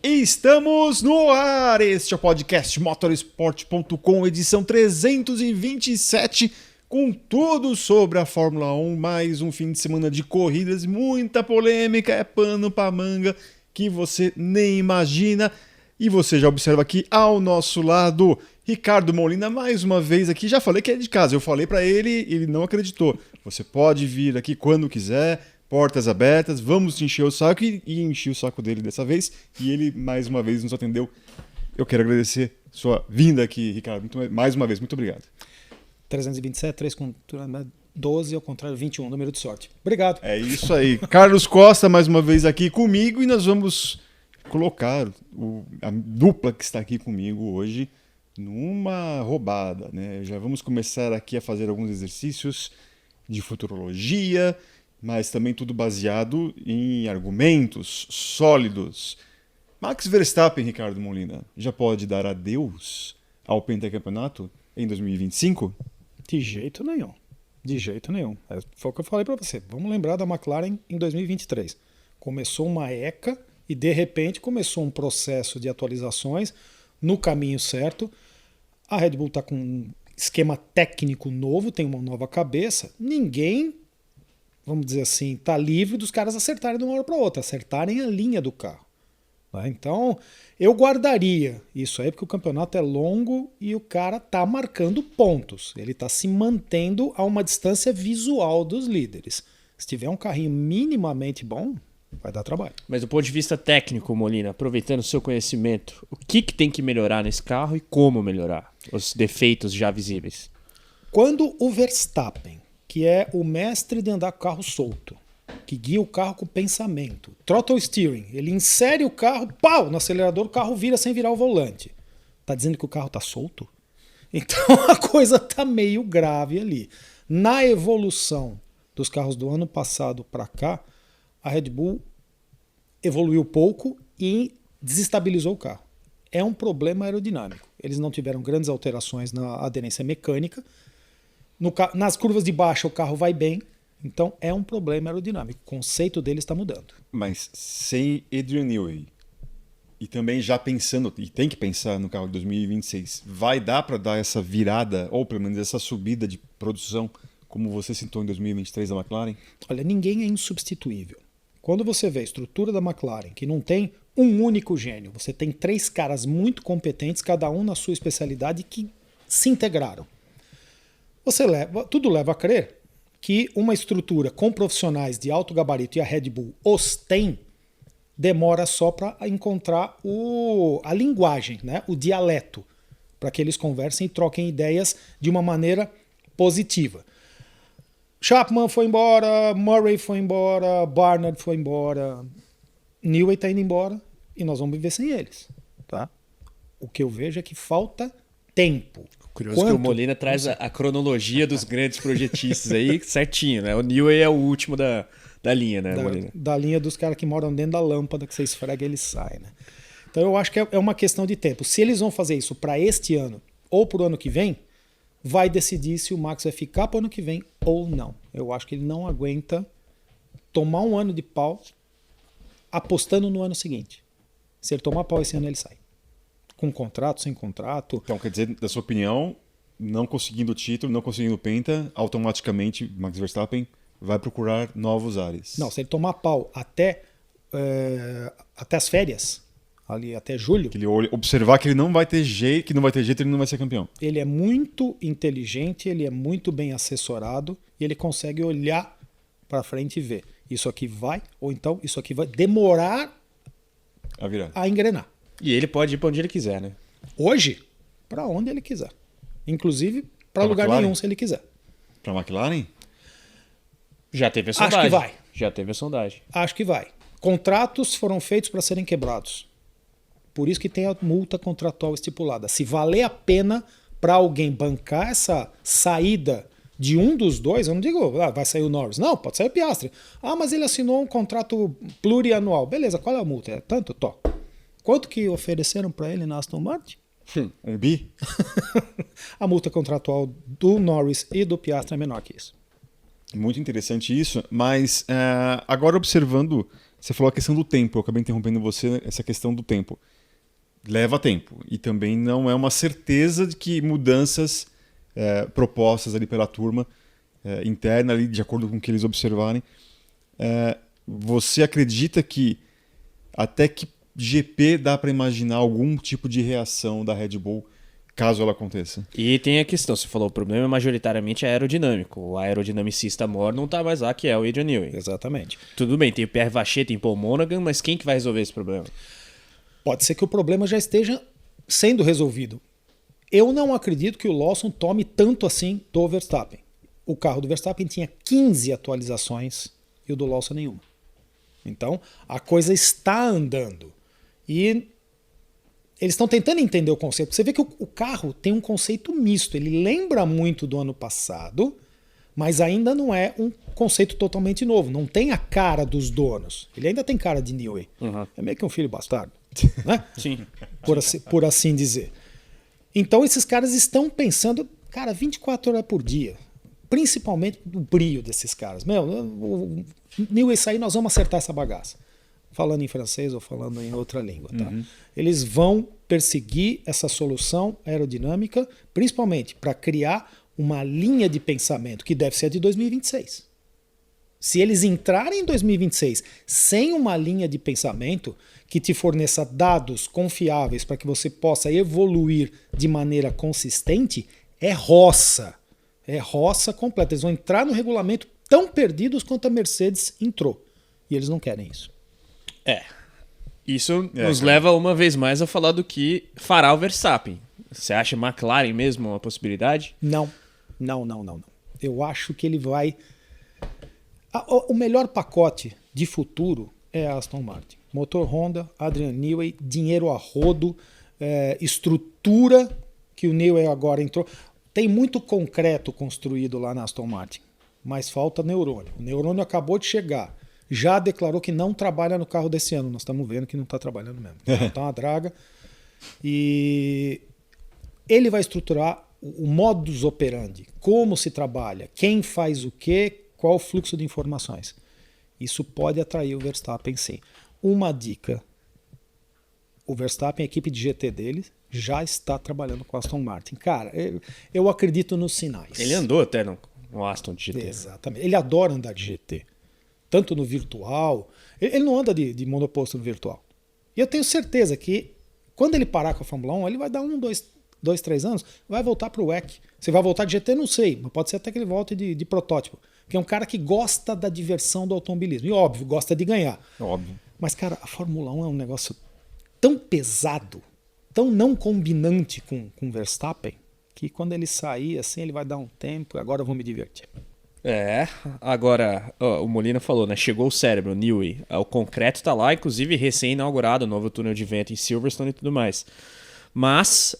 Estamos no ar! Este é o podcast Motorsport.com, edição 327, com tudo sobre a Fórmula 1. Mais um fim de semana de corridas, muita polêmica, é pano pra manga que você nem imagina. E você já observa aqui ao nosso lado, Ricardo Molina, mais uma vez aqui. Já falei que é de casa, eu falei pra ele, ele não acreditou. Você pode vir aqui quando quiser. Portas abertas, vamos te encher o saco e enchi o saco dele dessa vez. E ele, mais uma vez, nos atendeu. Eu quero agradecer sua vinda aqui, Ricardo. Mais uma vez, muito obrigado. 327, 3 com 12, ao contrário, 21, número de sorte. Obrigado. É isso aí. Carlos Costa, mais uma vez aqui comigo. E nós vamos colocar a dupla que está aqui comigo hoje numa roubada, né? Já vamos começar aqui a fazer alguns exercícios de futurologia, mas também tudo baseado em argumentos sólidos. Max Verstappen, Ricardo Molina, já pode dar adeus ao pentacampeonato em 2025? De jeito nenhum. De jeito nenhum. Foi o que eu falei para você. Vamos lembrar da McLaren em 2023. Começou uma ECA e, de repente, começou um processo de atualizações no caminho certo. A Red Bull está com um esquema técnico novo, tem uma nova cabeça. Ninguém, vamos dizer assim, está livre dos caras acertarem de uma hora para outra, acertarem a linha do carro. Então, eu guardaria isso aí, porque o campeonato é longo e o cara está marcando pontos. Ele está se mantendo a uma distância visual dos líderes. Se tiver um carrinho minimamente bom, vai dar trabalho. Mas do ponto de vista técnico, Molina, aproveitando o seu conhecimento, o que tem que melhorar nesse carro e como melhorar os defeitos já visíveis? Quando o Verstappen, que é o mestre de andar com o carro solto, que guia o carro com pensamento, throttle steering, ele insere o carro, pau, no acelerador, o carro vira sem virar o volante. Tá dizendo que o carro tá solto? Então a coisa tá meio grave ali. Na evolução dos carros do ano passado para cá, a Red Bull evoluiu pouco e desestabilizou o carro. É um problema aerodinâmico. Eles não tiveram grandes alterações na aderência mecânica. Nas curvas de baixa o carro vai bem, então é um problema aerodinâmico. O conceito dele está mudando. Mas sem Adrian Newey, e também já pensando, e tem que pensar no carro de 2026, vai dar para dar essa virada, ou pelo menos essa subida de produção, como você citou em 2023 da McLaren? Olha, ninguém é insubstituível. Quando você vê a estrutura da McLaren, que não tem um único gênio, você tem 3 caras muito competentes, cada um na sua especialidade, que se integraram. Tudo leva a crer que uma estrutura com profissionais de alto gabarito, e a Red Bull os tem, demora só para encontrar a linguagem, né? O dialeto, para que eles conversem e troquem ideias de uma maneira positiva. Chapman foi embora, Murray foi embora, Barnard foi embora, Newey está indo embora e nós vamos viver sem eles. Tá? O que eu vejo é que falta tempo. Curioso que o Molina traz a cronologia dos grandes projetistas aí certinho, né? O Newey é o último da linha, né, Molina? Da linha dos caras que moram dentro da lâmpada, que você esfrega e ele sai, né? Então eu acho que é uma questão de tempo. Se eles vão fazer isso para este ano ou para o ano que vem, vai decidir se o Max vai ficar para o ano que vem ou não. Eu acho que ele não aguenta tomar um ano de pau apostando no ano seguinte. Se ele tomar pau esse ano, ele sai. Com contrato, sem contrato. Então, quer dizer, da sua opinião, não conseguindo o título, não conseguindo o Penta, automaticamente Max Verstappen vai procurar novos ares. Não, se ele tomar pau até as férias, ali até julho. Que ele observar que ele não vai ter jeito, ele não vai ser campeão. Ele é muito inteligente, ele é muito bem assessorado e ele consegue olhar para frente e ver. Isso aqui vai, ou então isso aqui vai demorar a engrenar. E ele pode ir para onde ele quiser, né? Hoje, para onde ele quiser. Inclusive, para lugar McLaren? nenhum, se ele quiser. Para a McLaren? Já teve a sondagem. Acho que vai. Já teve a sondagem. Acho que vai. Contratos foram feitos para serem quebrados. Por isso que tem a multa contratual estipulada. Se valer a pena para alguém bancar essa saída de um dos dois, eu não digo, vai sair o Norris. Não, pode sair o Piastri. Mas ele assinou um contrato plurianual. Beleza, qual é a multa? É tanto? Tó. Quanto que ofereceram para ele na Aston Martin? Um bi? A multa contratual do Norris e do Piastri é menor que isso. Muito interessante isso, mas agora observando Você falou a questão do tempo, eu acabei interrompendo você, essa questão do tempo. Leva tempo. E também não é uma certeza de que mudanças propostas ali pela turma interna, ali, de acordo com o que eles observarem, você acredita que até que GP dá para imaginar algum tipo de reação da Red Bull caso ela aconteça? E tem a questão, você falou, o problema majoritariamente é aerodinâmico. O aerodinamicista maior não tá mais lá, que é o Adrian Newey. Exatamente. Tudo bem, tem o Pierre Vacher, tem o Paul Monaghan, mas quem que vai resolver esse problema? Pode ser que o problema já esteja sendo resolvido. Eu não acredito que o Lawson tome tanto assim do Verstappen. O carro do Verstappen tinha 15 atualizações e o do Lawson nenhuma. Então, a coisa está andando. E eles estão tentando entender o conceito. Você vê que o carro tem um conceito misto. Ele lembra muito do ano passado, mas ainda não é um conceito totalmente novo. Não tem a cara dos donos. Ele ainda tem cara de Newey. Uhum. É meio que um filho bastardo, né? Sim. Por assim dizer. Então esses caras estão pensando, cara, 24 horas por dia. Principalmente do brio desses caras. Meu, o Newey sair, nós vamos acertar essa bagaça. Falando em francês ou falando em outra língua. Tá? Uhum. Eles vão perseguir essa solução aerodinâmica, principalmente para criar uma linha de pensamento que deve ser a de 2026. Se eles entrarem em 2026 sem uma linha de pensamento que te forneça dados confiáveis para que você possa evoluir de maneira consistente, é roça. É roça completa. Eles vão entrar no regulamento tão perdidos quanto a Mercedes entrou. E eles não querem isso. Isso nos leva uma vez mais a falar do que fará o Verstappen. Você acha McLaren mesmo uma possibilidade? Não. Eu acho que ele vai... O melhor pacote de futuro é a Aston Martin. Motor Honda, Adrian Newey, dinheiro a rodo, estrutura que o Newey agora entrou. Tem muito concreto construído lá na Aston Martin, mas falta neurônio. O neurônio acabou de chegar. Já declarou que não trabalha no carro desse ano. Nós estamos vendo que não está trabalhando mesmo. Está uma draga. E ele vai estruturar o modus operandi. Como se trabalha, quem faz o quê, qual o fluxo de informações. Isso pode atrair o Verstappen, sim. Uma dica. O Verstappen, a equipe de GT dele, já está trabalhando com a Aston Martin. Cara, eu acredito nos sinais. Ele andou até no Aston de GT. Exatamente. Ele adora andar de GT. Tanto no virtual. Ele não anda de monoposto no virtual. E eu tenho certeza que quando ele parar com a Fórmula 1, ele vai dar 2, 3 anos, vai voltar para o WEC. Se vai voltar de GT, não sei. Mas pode ser até que ele volte de protótipo. Porque é um cara que gosta da diversão do automobilismo. E óbvio, gosta de ganhar. Óbvio. Mas, cara, a Fórmula 1 é um negócio tão pesado, tão não combinante com o Verstappen, que quando ele sair, assim, ele vai dar um tempo, agora eu vou me divertir. Agora, o Molina falou, né? Chegou o cérebro, Newey. O concreto tá lá, inclusive recém-inaugurado, o novo túnel de vento em Silverstone e tudo mais. Mas,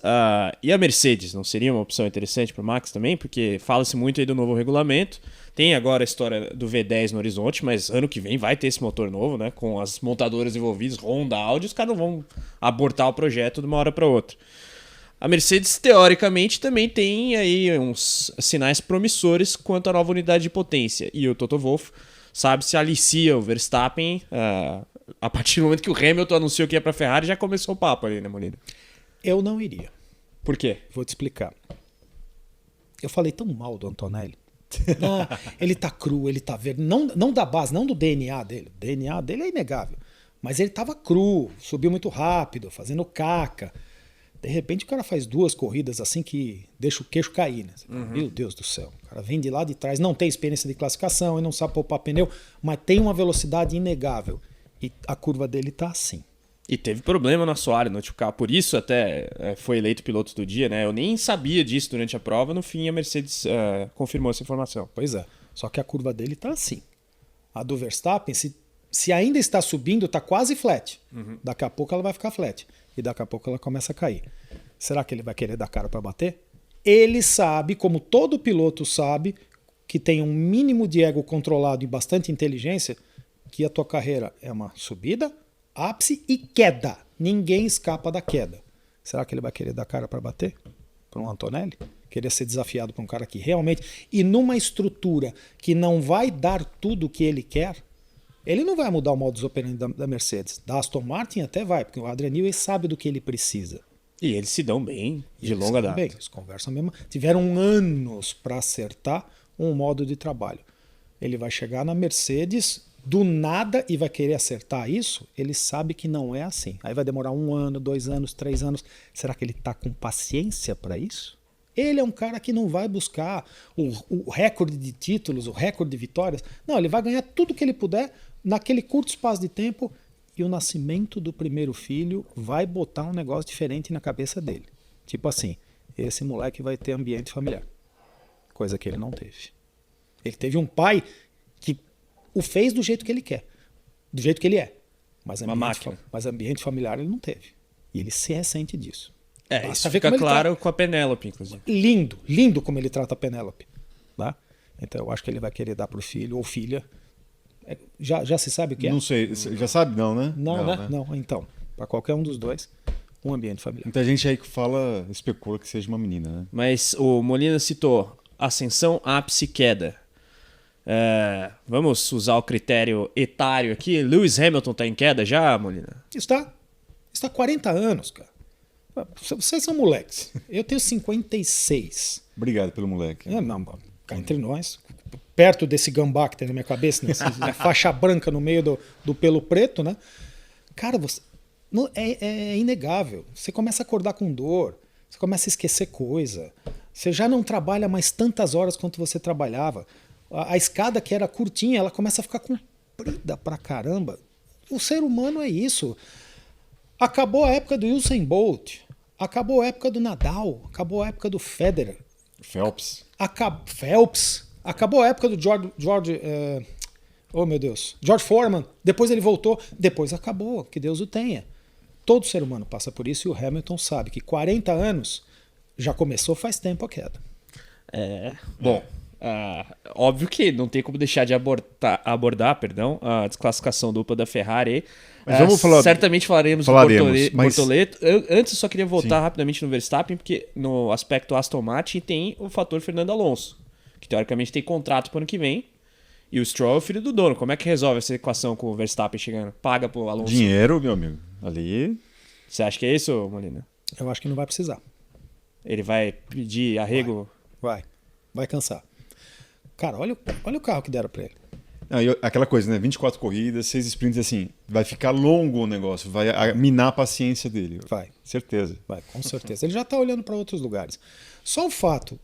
e a Mercedes? Não seria uma opção interessante para o Max também? Porque fala-se muito aí do novo regulamento. Tem agora a história do V10 no horizonte, mas ano que vem vai ter esse motor novo, né? Com as montadoras envolvidas, Honda, Audi, os caras não vão abortar o projeto de uma hora para outra. A Mercedes, teoricamente, também tem aí uns sinais promissores quanto à nova unidade de potência. E o Toto Wolff sabe se alicia o Verstappen. A partir do momento que o Hamilton anunciou que ia para a Ferrari, já começou o papo ali, né, Molina? Eu não iria. Por quê? Vou te explicar. Eu falei tão mal do Antonelli. Ele tá cru, ele tá verde. Não da base, não do DNA dele. O DNA dele é inegável. Mas ele tava cru, subiu muito rápido, fazendo caca. De repente o cara faz 2 corridas assim que deixa o queixo cair, né? Meu Deus do céu. O cara vem de lá de trás, não tem experiência de classificação e não sabe poupar pneu, mas tem uma velocidade inegável. E a curva dele tá assim. E teve problema no assoalho no último carro, por isso até foi eleito piloto do dia, né? Eu nem sabia disso durante a prova, no fim a Mercedes confirmou essa informação. Pois é, só que a curva dele tá assim. A do Verstappen, se ainda está subindo, tá quase flat. Daqui a pouco ela vai ficar flat. E daqui a pouco ela começa a cair. Será que ele vai querer dar cara para bater? Ele sabe, como todo piloto sabe, que tem um mínimo de ego controlado e bastante inteligência, que a tua carreira é uma subida, ápice e queda. Ninguém escapa da queda. Será que ele vai querer dar cara para bater? Para um Antonelli? Querer ser desafiado por um cara que realmente... E numa estrutura que não vai dar tudo o que ele quer, Ele não vai mudar o modus operandi da Mercedes. Da Aston Martin até vai, porque o Adrian Newey sabe do que ele precisa. E eles se dão bem de Eles longa se dão data. bem, eles conversam mesmo. Tiveram anos para acertar um modo de trabalho. Ele vai chegar na Mercedes do nada e vai querer acertar isso. Ele sabe que não é assim. Aí vai demorar 1 ano, 2 anos, 3 anos. Será que ele está com paciência para isso? Ele é um cara que não vai buscar o recorde de títulos, o recorde de vitórias. Não, ele vai ganhar tudo que ele puder naquele curto espaço de tempo. E o nascimento do primeiro filho vai botar um negócio diferente na cabeça dele. Tipo assim, esse moleque vai ter ambiente familiar. Coisa que ele não teve. Ele teve um pai que o fez do jeito que ele quer. Do jeito que ele é. Mas Uma máquina. Mas ambiente familiar ele não teve. E ele se ressente disso. É, Basta isso ver fica como ele claro com a Penélope, inclusive. Lindo, lindo como ele trata a Penélope. Tá? Então eu acho que ele vai querer dar pro filho ou filha. Já se sabe o que é? Não sei, já sabe não, né? Não, né? Não, então. Para qualquer um dos dois, um ambiente familiar. Muita gente aí que fala, especula que seja uma menina, né? Mas o Molina citou ascensão, ápice, queda. Vamos usar o critério etário aqui. Lewis Hamilton tá em queda já, Molina? Está 40 anos, cara. Vocês são moleques. Eu tenho 56. Obrigado pelo moleque. Não, cá entre nós. Perto desse gambá que tem na minha cabeça, né? Faixa branca no meio do pelo preto, né? Cara, é inegável. Você começa a acordar com dor, você começa a esquecer coisa. Você já não trabalha mais tantas horas quanto você trabalhava. A escada que era curtinha, ela começa a ficar comprida pra caramba. O ser humano é isso. Acabou a época do Usain Bolt, acabou a época do Nadal, acabou a época do Federer. Phelps. Phelps. Acabou a época do George Foreman. Depois ele voltou. Depois acabou. Que Deus o tenha. Todo ser humano passa por isso e o Hamilton sabe que 40 anos já começou faz tempo a queda. Bom, óbvio que não tem como deixar de abordar a desclassificação dupla da Ferrari. Mas vamos falar. Certamente falaremos do Mas... Bortoleto. Antes eu só queria voltar rapidamente no Verstappen, porque no aspecto Aston Martin tem o fator Fernando Alonso, que teoricamente tem contrato para o ano que vem, e o Stroll é o filho do dono. Como é que resolve essa equação com o Verstappen chegando? Paga pro Alonso? Dinheiro, meu amigo. Ali. Você acha que é isso, Molina? Eu acho que não vai precisar. Ele vai pedir arrego? Vai cansar. Cara, olha o carro que deram para ele. Aquela coisa, né? 24 corridas, 6 sprints, assim. Vai ficar longo o negócio, vai minar a paciência dele. Vai. Certeza. Vai, com certeza. Ele já está olhando para outros lugares. Só o fato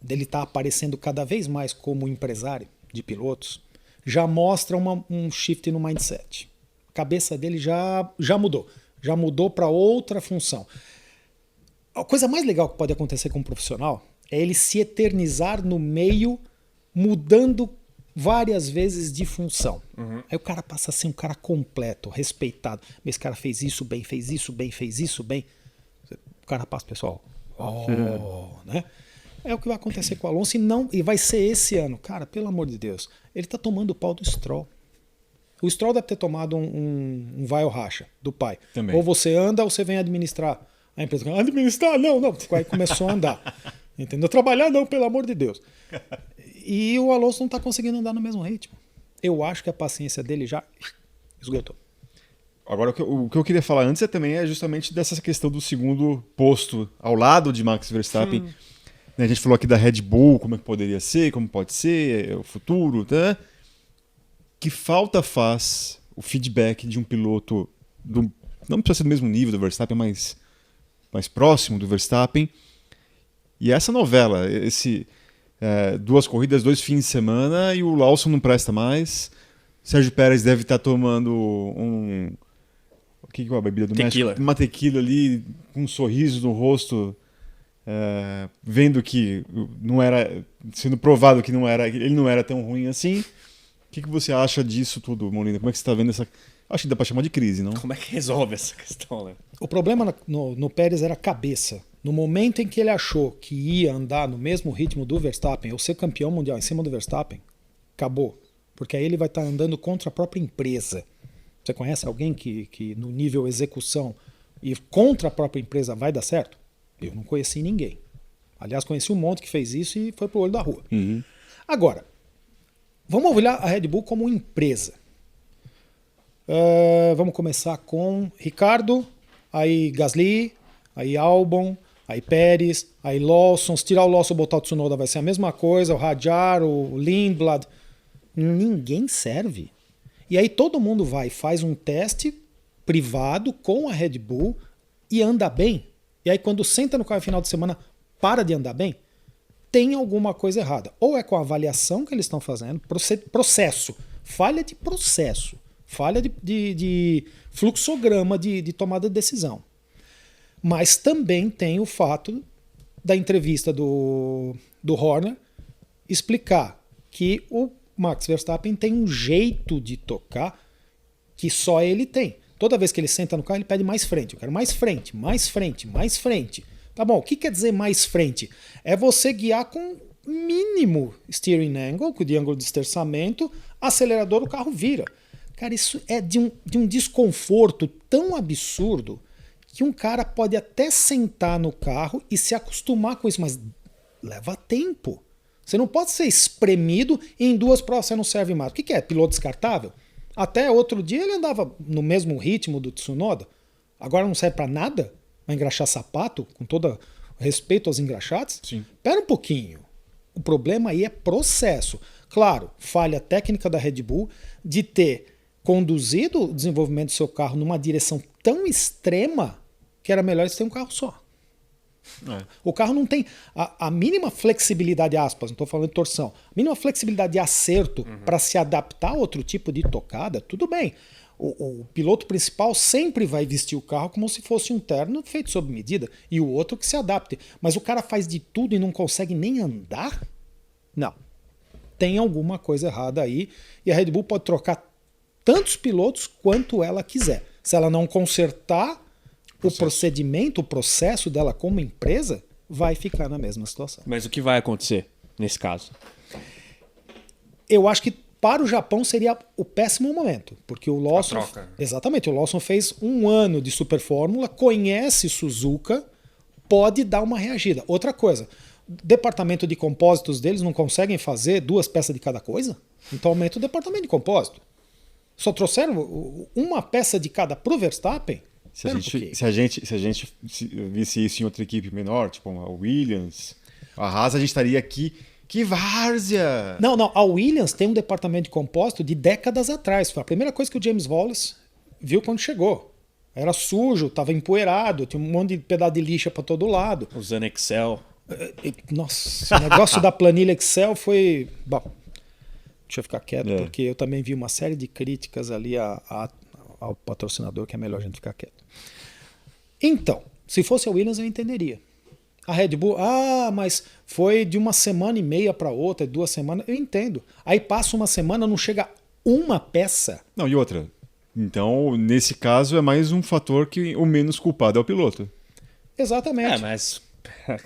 dele estar aparecendo cada vez mais como empresário de pilotos já mostra um shift no mindset. A cabeça dele já mudou. Já mudou para outra função. A coisa mais legal que pode acontecer com um profissional é ele se eternizar no meio, mudando várias vezes de função. Aí o cara passa a ser um cara completo, respeitado. Esse cara fez isso bem, fez isso bem, fez isso bem. O cara passa, pessoal. Né? É o que vai acontecer com o Alonso e vai ser esse ano. Cara, pelo amor de Deus, ele tá tomando o pau do Stroll. O Stroll deve ter tomado um vai ou racha do pai. Também. Ou você anda ou você vem administrar a empresa. Administrar? Não. Aí começou a andar. Entendeu? Trabalhar não, pelo amor de Deus. E o Alonso não está conseguindo andar no mesmo ritmo. Eu acho que a paciência dele já esgotou. Agora, o que eu queria falar antes também é justamente dessa questão do segundo posto ao lado de Max Verstappen. A gente falou aqui da Red Bull, como é que poderia ser, como pode ser, o futuro. Tá? Que falta faz o feedback de um piloto, não precisa ser do mesmo nível do Verstappen, mas mais próximo do Verstappen. E essa novela, 2 corridas, 2 fins de semana e o Lawson não presta mais. Sérgio Pérez deve estar tomando o que é a bebida do Tequila. México? Uma tequila ali, com um sorriso no rosto, vendo que não era, sendo provado que ele não era tão ruim assim. O que você acha disso tudo, Molina? Como é que você está vendo essa... Acho que dá para chamar de crise, não? Como é que resolve essa questão, né? O problema no Pérez era a cabeça. No momento em que ele achou que ia andar no mesmo ritmo do Verstappen, ou ser campeão mundial em cima do Verstappen, acabou. Porque aí ele vai estar andando contra a própria empresa. Você conhece alguém que no nível execução e contra a própria empresa vai dar certo? Eu não conheci ninguém. Aliás, conheci um monte que fez isso e foi pro olho da rua. Agora, vamos olhar a Red Bull como empresa. Vamos começar com Ricardo, aí Gasly, aí Albon, aí Pérez, aí Lawson. Se tirar o Lawson e botar o Tsunoda vai ser a mesma coisa, o Hadjar, o Lindblad. Ninguém serve. E aí todo mundo vai e faz um teste privado com a Red Bull e anda bem. E aí quando senta no carro no final de semana, para de andar bem, tem alguma coisa errada. Ou é com a avaliação que eles estão fazendo, processo, falha de processo, falha de fluxograma de tomada de decisão. Mas também tem o fato da entrevista do Horner explicar que o Max Verstappen tem um jeito de tocar que só ele tem. Toda vez que ele senta no carro, ele pede mais frente. Eu quero mais frente, mais frente, mais frente. Tá bom, o que quer dizer mais frente? É você guiar com mínimo steering angle, de ângulo de esterçamento, acelerador, o carro vira. Cara, isso é de um desconforto tão absurdo que um cara pode até sentar no carro e se acostumar com isso, mas leva tempo. Você não pode ser espremido e em 2 provas você não serve mais. O que é? Piloto descartável? Até outro dia ele andava no mesmo ritmo do Tsunoda. Agora não serve para nada? Vai engraxar sapato? Com todo respeito aos engraxados? Sim. Espera um pouquinho. O problema aí é processo. Claro, falha técnica da Red Bull de ter conduzido o desenvolvimento do seu carro numa direção tão extrema que era melhor eles terem um carro só. O carro não tem a mínima flexibilidade, aspas, não estou falando de torção, a mínima flexibilidade de acerto para se adaptar a outro tipo de tocada, tudo bem. O piloto principal sempre vai vestir o carro como se fosse um terno feito sob medida e o outro que se adapte. Mas o cara faz de tudo e não consegue nem andar? Não. Tem alguma coisa errada aí e a Red Bull pode trocar tantos pilotos quanto ela quiser. Se ela não consertar o procedimento, o processo dela como empresa, vai ficar na mesma situação. Mas o que vai acontecer nesse caso? Eu acho que para o Japão seria o péssimo momento, porque o Lawson... A troca. Exatamente, o Lawson fez 1 ano de Super Fórmula, conhece Suzuka, pode dar uma reagida. Outra coisa, departamento de compósitos deles não conseguem fazer 2 peças de cada coisa? Então aumenta o departamento de compósito. Só trouxeram uma peça de cada para o Verstappen? Se a gente visse isso em outra equipe menor, tipo a Williams, a Haas, a gente estaria aqui. Que várzea! Não, a Williams tem um departamento de compósito de décadas atrás. Foi a primeira coisa que o James Wallace viu quando chegou. Era sujo, estava empoeirado, tinha um monte de pedaço de lixa para todo lado. Usando Excel. Nossa, o negócio da planilha Excel foi... Bom, deixa eu ficar quieto, porque eu também vi uma série de críticas ali ao patrocinador, que é melhor a gente ficar quieto. Então, se fosse a Williams eu entenderia. A Red Bull, mas foi de 1 semana e meia para outra, 2 semanas, eu entendo. Aí passa 1 semana, não chega uma peça. Não, e outra. Então, nesse caso, é mais um fator que o menos culpado é o piloto. Exatamente. Mas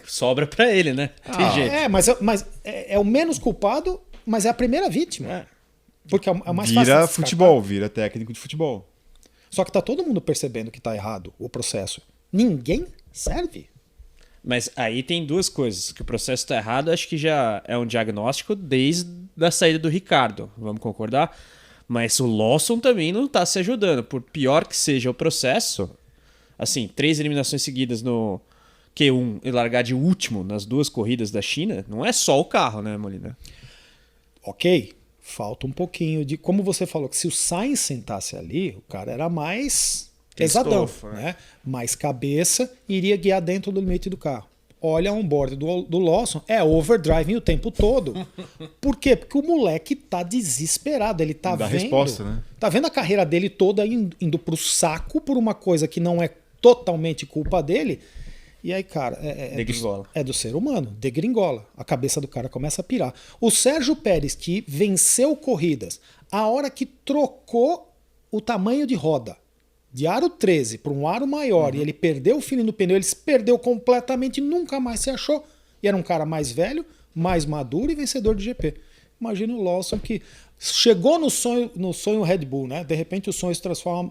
sobra para ele, né? Tem jeito. Mas é o menos culpado, mas é a primeira vítima. Porque é mais fácil. Vira futebol, vira técnico de futebol. Só que tá todo mundo percebendo que tá errado o processo. Ninguém serve. Mas aí tem 2 coisas. Que o processo está errado, acho que já é um diagnóstico desde a saída do Ricardo. Vamos concordar? Mas o Lawson também não está se ajudando. Por pior que seja o processo, assim, 3 eliminações seguidas no Q1 e largar de último nas 2 corridas da China, não é só o carro, né, Molina? Ok, falta um pouquinho de... Como você falou, que se o Sainz sentasse ali, o cara era mais... pesadão, né? Mais cabeça, iria guiar dentro do limite do carro. Olha a onboard do Lawson, é overdriving o tempo todo. Por quê? Porque o moleque tá desesperado, ele tá Dá vendo... resposta, né? Tá vendo a carreira dele toda indo pro saco por uma coisa que não é totalmente culpa dele. E aí, cara, é do ser humano, degringola. A cabeça do cara começa a pirar. O Sérgio Pérez, que venceu corridas, a hora que trocou o tamanho de roda, de aro 13 para um aro maior, e ele perdeu o feeling do pneu, ele se perdeu completamente, nunca mais se achou. E era um cara mais velho, mais maduro e vencedor de GP. Imagina o Lawson que chegou no sonho Red Bull, né? De repente o sonho se transforma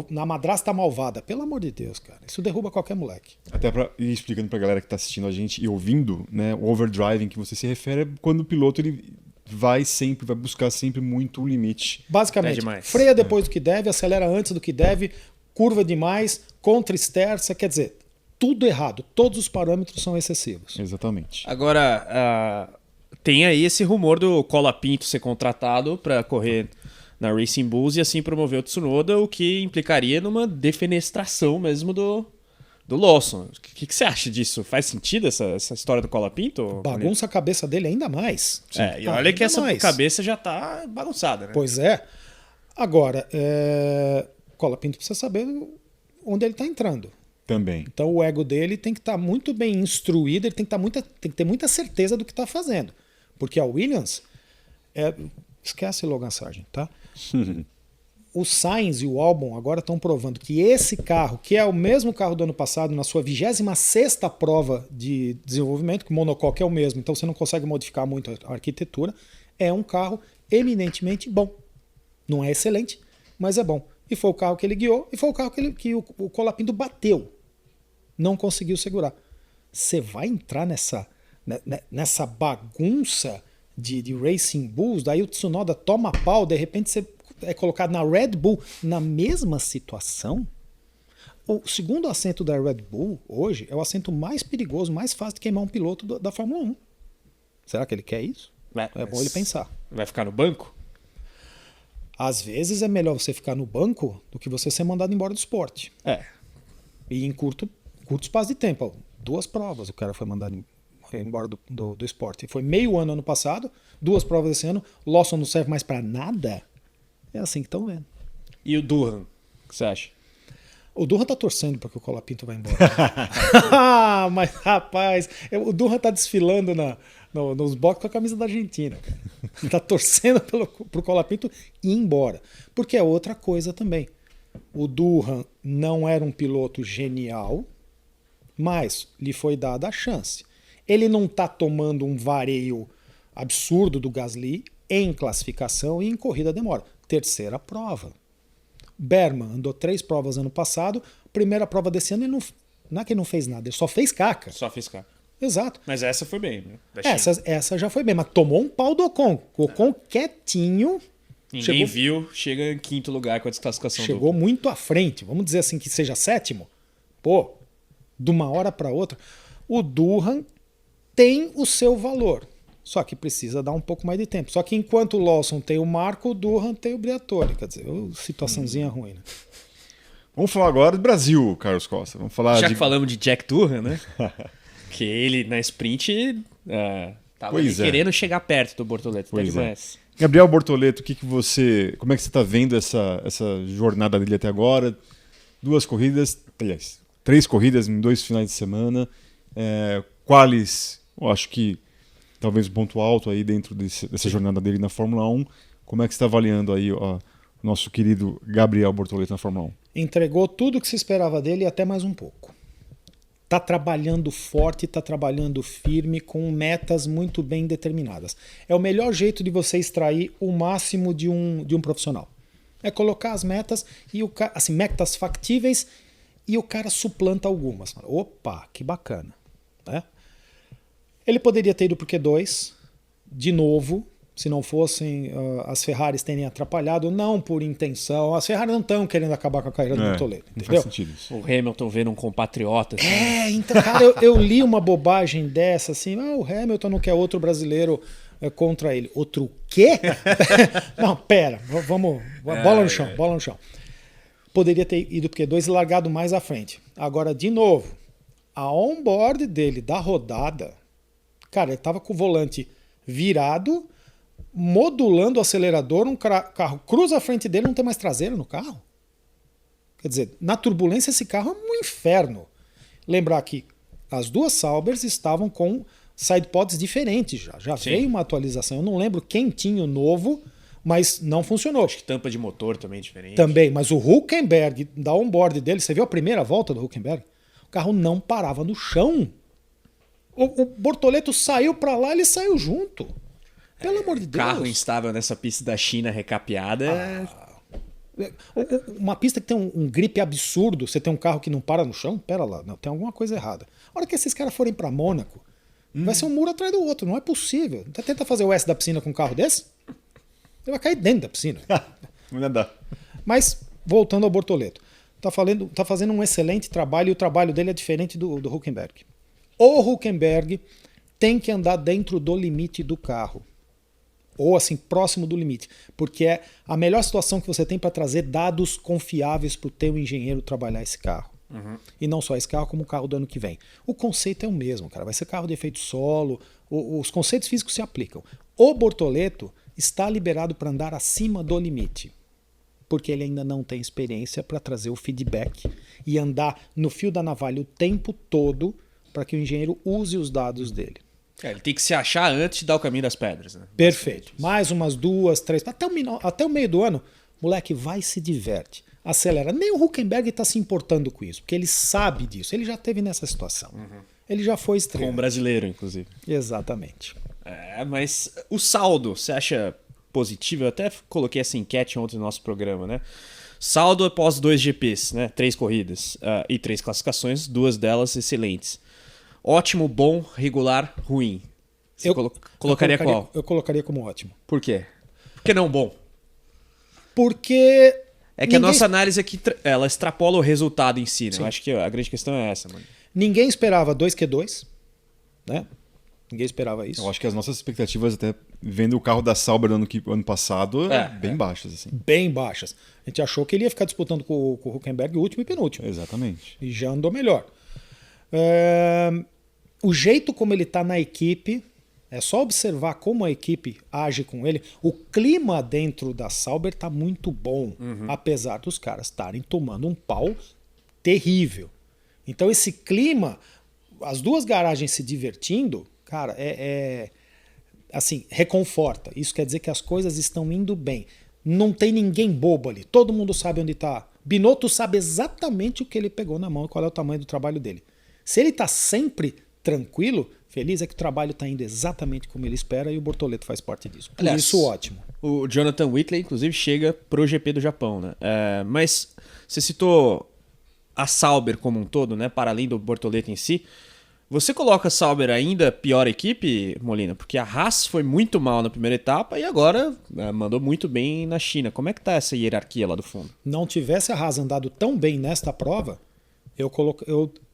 na madrasta malvada. Pelo amor de Deus, cara. Isso derruba qualquer moleque. Até para ir explicando pra galera que tá assistindo a gente e ouvindo, né? O overdriving que você se refere é quando o piloto ele vai buscar sempre muito o limite. Basicamente, demais. freia depois do que deve, acelera antes do que deve, curva demais, contra-esterça, quer dizer, tudo errado. Todos os parâmetros são excessivos. Exatamente. Agora, tem aí esse rumor do Colapinto ser contratado para correr na Racing Bulls e assim promover o Tsunoda, o que implicaria numa defenestração mesmo do Lawson. O que você acha disso? Faz sentido essa história do Colapinto? Bagunça a cabeça dele ainda mais. E olha que Ainda essa mais. cabeça já tá bagunçada, né? Pois é. Agora, Colapinto precisa saber onde ele está entrando. Também. Então o ego dele tem que estar muito bem instruído, ele tem que ter muita certeza do que está fazendo. Porque a Williams, esquece Logan Sargent, tá? O Sainz e o Albon agora estão provando que esse carro, que é o mesmo carro do ano passado, na sua 26ª prova de desenvolvimento, que o monocoque é o mesmo, então você não consegue modificar muito a arquitetura, é um carro eminentemente bom. Não é excelente, mas é bom. E foi o carro que ele guiou, e foi o carro que o Colapinto bateu. Não conseguiu segurar. Você vai entrar nessa bagunça de Racing Bulls, daí o Tsunoda toma pau, de repente você é colocado na Red Bull na mesma situação. O segundo assento da Red Bull hoje é o assento mais perigoso, mais fácil de queimar um piloto da Fórmula 1. Será que ele quer isso? É bom ele pensar. Vai ficar no banco? Às vezes é melhor você ficar no banco do que você ser mandado embora do esporte. E em curto espaço de tempo. 2 provas o cara foi mandado embora do esporte. Foi meio ano passado, 2 provas esse ano. Lawson não serve mais para nada. É assim que estão vendo. E o Durham? O que você acha? O Durham tá torcendo para que o Colapinto vá embora. Mas, rapaz, o Durham tá desfilando nos boxes com a camisa da Argentina. Cara. Tá torcendo pro Colapinto ir embora. Porque é outra coisa também. O Durham não era um piloto genial, mas lhe foi dada a chance. Ele não tá tomando um vareio absurdo do Gasly em classificação e em corrida demora. 3ª prova. Berman andou 3 provas ano passado. Primeira prova desse ano, ele não é que ele não fez nada, ele só fez caca. Só fez caca. Exato. Mas essa foi bem, né? Essa já foi bem, mas tomou um pau do Ocon. O Ocon quietinho. Ninguém viu, chega em 5º lugar com a desclassificação. Chegou muito à frente. Vamos dizer assim que seja 7º. Pô, de uma hora para outra. O Durham tem o seu valor. Só que precisa dar um pouco mais de tempo. Só que enquanto o Lawson tem o Marco, o Durham tem o Briatore. Quer dizer, situaçãozinha ruim, né? Vamos falar agora do Brasil, Carlos Costa. Vamos falar Já que falamos de Jack Durham, né? Que ele na sprint tava querendo chegar perto do Bortoleto. Gabriel Bortoleto, como é que você está vendo essa jornada dele até agora? 2 corridas, aliás, 3 corridas em 2 finais de semana. Quais, eu acho que talvez o ponto alto aí dentro dessa jornada dele na Fórmula 1. Como é que você está avaliando aí o nosso querido Gabriel Bortoleto na Fórmula 1? Entregou tudo o que se esperava dele e até mais um pouco. Está trabalhando forte, está trabalhando firme, com metas muito bem determinadas. É o melhor jeito de você extrair o máximo de um profissional. É colocar as metas, assim, metas factíveis, e o cara suplanta algumas. Opa, que bacana. Né? Ele poderia ter ido para o Q2, de novo, se não fossem as Ferraris terem atrapalhado, não por intenção. As Ferraris não estão querendo acabar com a carreira do Bortoleto. Não faz sentido isso. O Hamilton vendo um compatriota. Assim. Então, cara, eu li uma bobagem dessa, assim, o Hamilton não quer outro brasileiro contra ele. Outro quê? Não, pera, vamos, bola no chão. Poderia ter ido para o Q2 e largado mais à frente. Agora, de novo, a on-board dele da rodada, cara, ele estava com o volante virado, modulando o acelerador, um carro cruza a frente dele, não tem mais traseiro no carro. Quer dizer, na turbulência esse carro é um inferno. Lembrar que as 2 Saubers estavam com sidepods diferentes já veio uma atualização. Eu não lembro quem tinha o novo, mas não funcionou. Acho que tampa de motor também é diferente. Também, mas o Hülkenberg, da onboard dele, você viu a primeira volta do Hülkenberg? O carro não parava no chão. O Bortoleto saiu para lá, ele saiu junto. Pelo amor de Deus. Carro instável nessa pista da China recapeada. Uma pista que tem um grip absurdo, você tem um carro que não para no chão, pera lá, não, tem alguma coisa errada. A hora que esses caras forem para Mônaco, Vai ser um muro atrás do outro, não é possível. Tenta fazer o S da piscina com um carro desse, ele vai cair dentro da piscina. Não dá. Mas, voltando ao Bortoleto, tá fazendo um excelente trabalho e o trabalho dele é diferente do Hülkenberg. O Hülkenberg tem que andar dentro do limite do carro. Ou assim, próximo do limite. Porque é a melhor situação que você tem para trazer dados confiáveis para o teu engenheiro trabalhar esse carro. E não só esse carro, como o carro do ano que vem. O conceito é o mesmo, cara. Vai ser carro de efeito solo, os conceitos físicos se aplicam. O Bortoleto está liberado para andar acima do limite. Porque ele ainda não tem experiência para trazer o feedback e andar no fio da navalha o tempo todo para que o engenheiro use os dados dele. Ele tem que se achar antes de dar o caminho das pedras. Né? Perfeito. Mais umas 2, 3, até o meio do ano, moleque, vai se diverte. Acelera. Nem o Hülkenberg está se importando com isso, porque ele sabe disso. Ele já esteve nessa situação. Ele já foi estreia. Com um brasileiro, inclusive. Exatamente. Mas o saldo, você acha positivo? Eu até coloquei essa enquete ontem no nosso programa, né? Saldo após 2 GPs, né? 3 corridas e 3 classificações, 2 delas excelentes. Ótimo, bom, regular, ruim. Você colocaria qual? Eu colocaria como ótimo. Por quê? Por que não bom? Porque... É que a nossa análise aqui, ela extrapola o resultado em si, né? Eu acho que a grande questão é essa, mano. Ninguém esperava 2 Q2, né? Ninguém esperava isso. Eu acho que as nossas expectativas, até vendo o carro da Sauber do ano passado, bem baixas. Assim. Bem baixas. A gente achou que ele ia ficar disputando com o Hülkenberg o último e penúltimo. Exatamente. E já andou melhor. O jeito como ele está na equipe, é só observar como a equipe age com ele. O clima dentro da Sauber está muito bom, apesar dos caras estarem tomando um pau terrível. Então esse clima, as duas garagens se divertindo, cara, assim, reconforta. Isso quer dizer que as coisas estão indo bem. Não tem ninguém bobo ali. Todo mundo sabe onde está. Binotto sabe exatamente o que ele pegou na mão e qual é o tamanho do trabalho dele. Se ele está sempre tranquilo, feliz, é que o trabalho está indo exatamente como ele espera e o Bortoleto faz parte disso. Por isso, ótimo. O Jonathan Whitley, inclusive, chega pro GP do Japão, né? Mas você citou a Sauber como um todo, né? Para além do Bortoleto em si. Você coloca a Sauber ainda pior equipe, Molina? Porque a Haas foi muito mal na primeira etapa e agora mandou muito bem na China. Como é que tá essa hierarquia lá do fundo? Não tivesse a Haas andado tão bem nesta prova, eu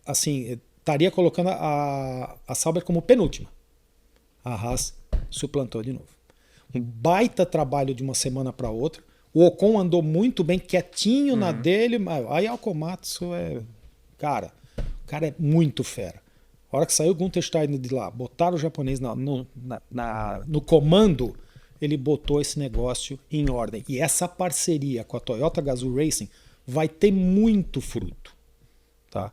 estaria colocando a Sauber como penúltima. A Haas suplantou de novo. Um baita trabalho de uma semana para outra. O Ocon andou muito bem, quietinho na dele. Aí a Komatsu Cara, o cara é muito fera. A hora que saiu o Gunther Steiner de lá, botaram o japonês no comando, ele botou esse negócio em ordem. E essa parceria com a Toyota Gazoo Racing vai ter muito fruto. Tá?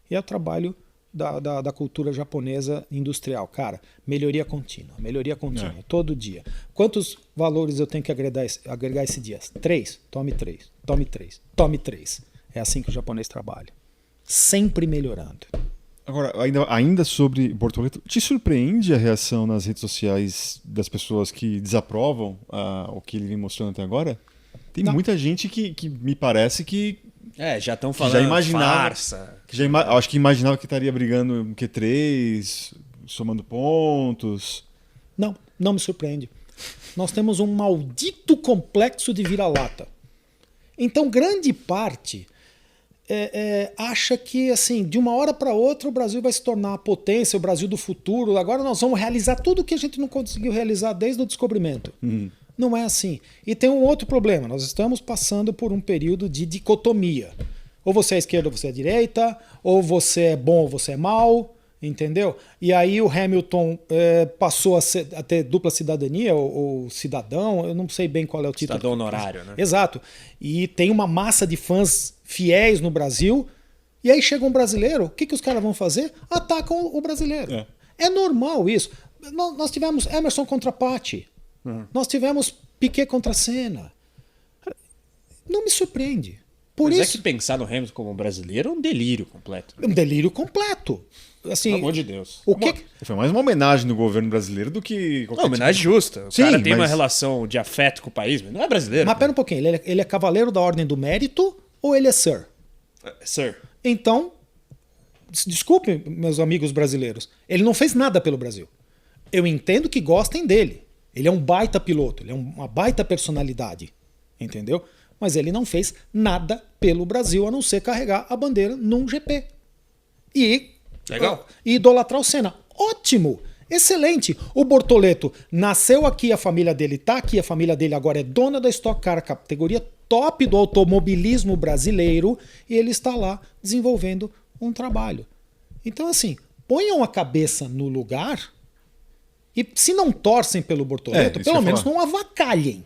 E é o trabalho da cultura japonesa industrial. Cara, melhoria contínua, todo dia. Quantos valores eu tenho que agregar esse dia? 3? Tome 3, tome 3, tome 3. É assim que o japonês trabalha. Sempre melhorando. Agora, ainda sobre Bortoleto, te surpreende a reação nas redes sociais das pessoas que desaprovam o que ele vem mostrando até agora? Tem muita gente que me parece que já estão falando já imaginava, farsa. Acho que imaginava que estaria brigando em Q3, somando pontos. Não me surpreende. Nós temos um maldito complexo de vira-lata. Então, grande parte acha que, assim, de uma hora para outra o Brasil vai se tornar a potência, o Brasil do futuro. Agora nós vamos realizar tudo o que a gente não conseguiu realizar desde o descobrimento. Não é assim. E tem um outro problema. Nós estamos passando por um período de dicotomia. Ou você é esquerda ou você é direita, ou você é bom ou você é mal, entendeu? E aí o Hamilton passou a ter dupla cidadania, ou cidadão, eu não sei bem qual é o título. Cidadão honorário, né? Exato. E tem uma massa de fãs fiéis no Brasil, e aí chega um brasileiro, o que os caras vão fazer? Atacam o brasileiro. É normal isso. Nós tivemos Emerson contra Patti. Nós tivemos Piquet contra Senna. Não me surpreende. Mas é que pensar no Hamilton como brasileiro é um delírio completo. Um delírio completo. Assim, pelo amor de Deus. Foi mais uma homenagem do governo brasileiro do que qualquer homenagem tipo. justa. O cara tem uma relação de afeto com o país, mas não é brasileiro. Mas pera um pouquinho, ele é cavaleiro da Ordem do Mérito ou ele é Sir? Sir. Então, Desculpe, meus amigos brasileiros, ele não fez nada pelo Brasil. Eu entendo que gostem dele. Ele é um baita piloto, ele é uma baita personalidade, entendeu? Mas ele não fez nada pelo Brasil a não ser carregar a bandeira num GP. E idolatrar o Senna. Ótimo! Excelente! O Bortoleto nasceu aqui, a família dele está aqui, a família dele agora é dona da Stock Car, categoria top do automobilismo brasileiro, e ele está lá desenvolvendo um trabalho. Então, assim, ponham a cabeça no lugar e, se não torcem pelo Bortoleto, pelo menos não avacalhem.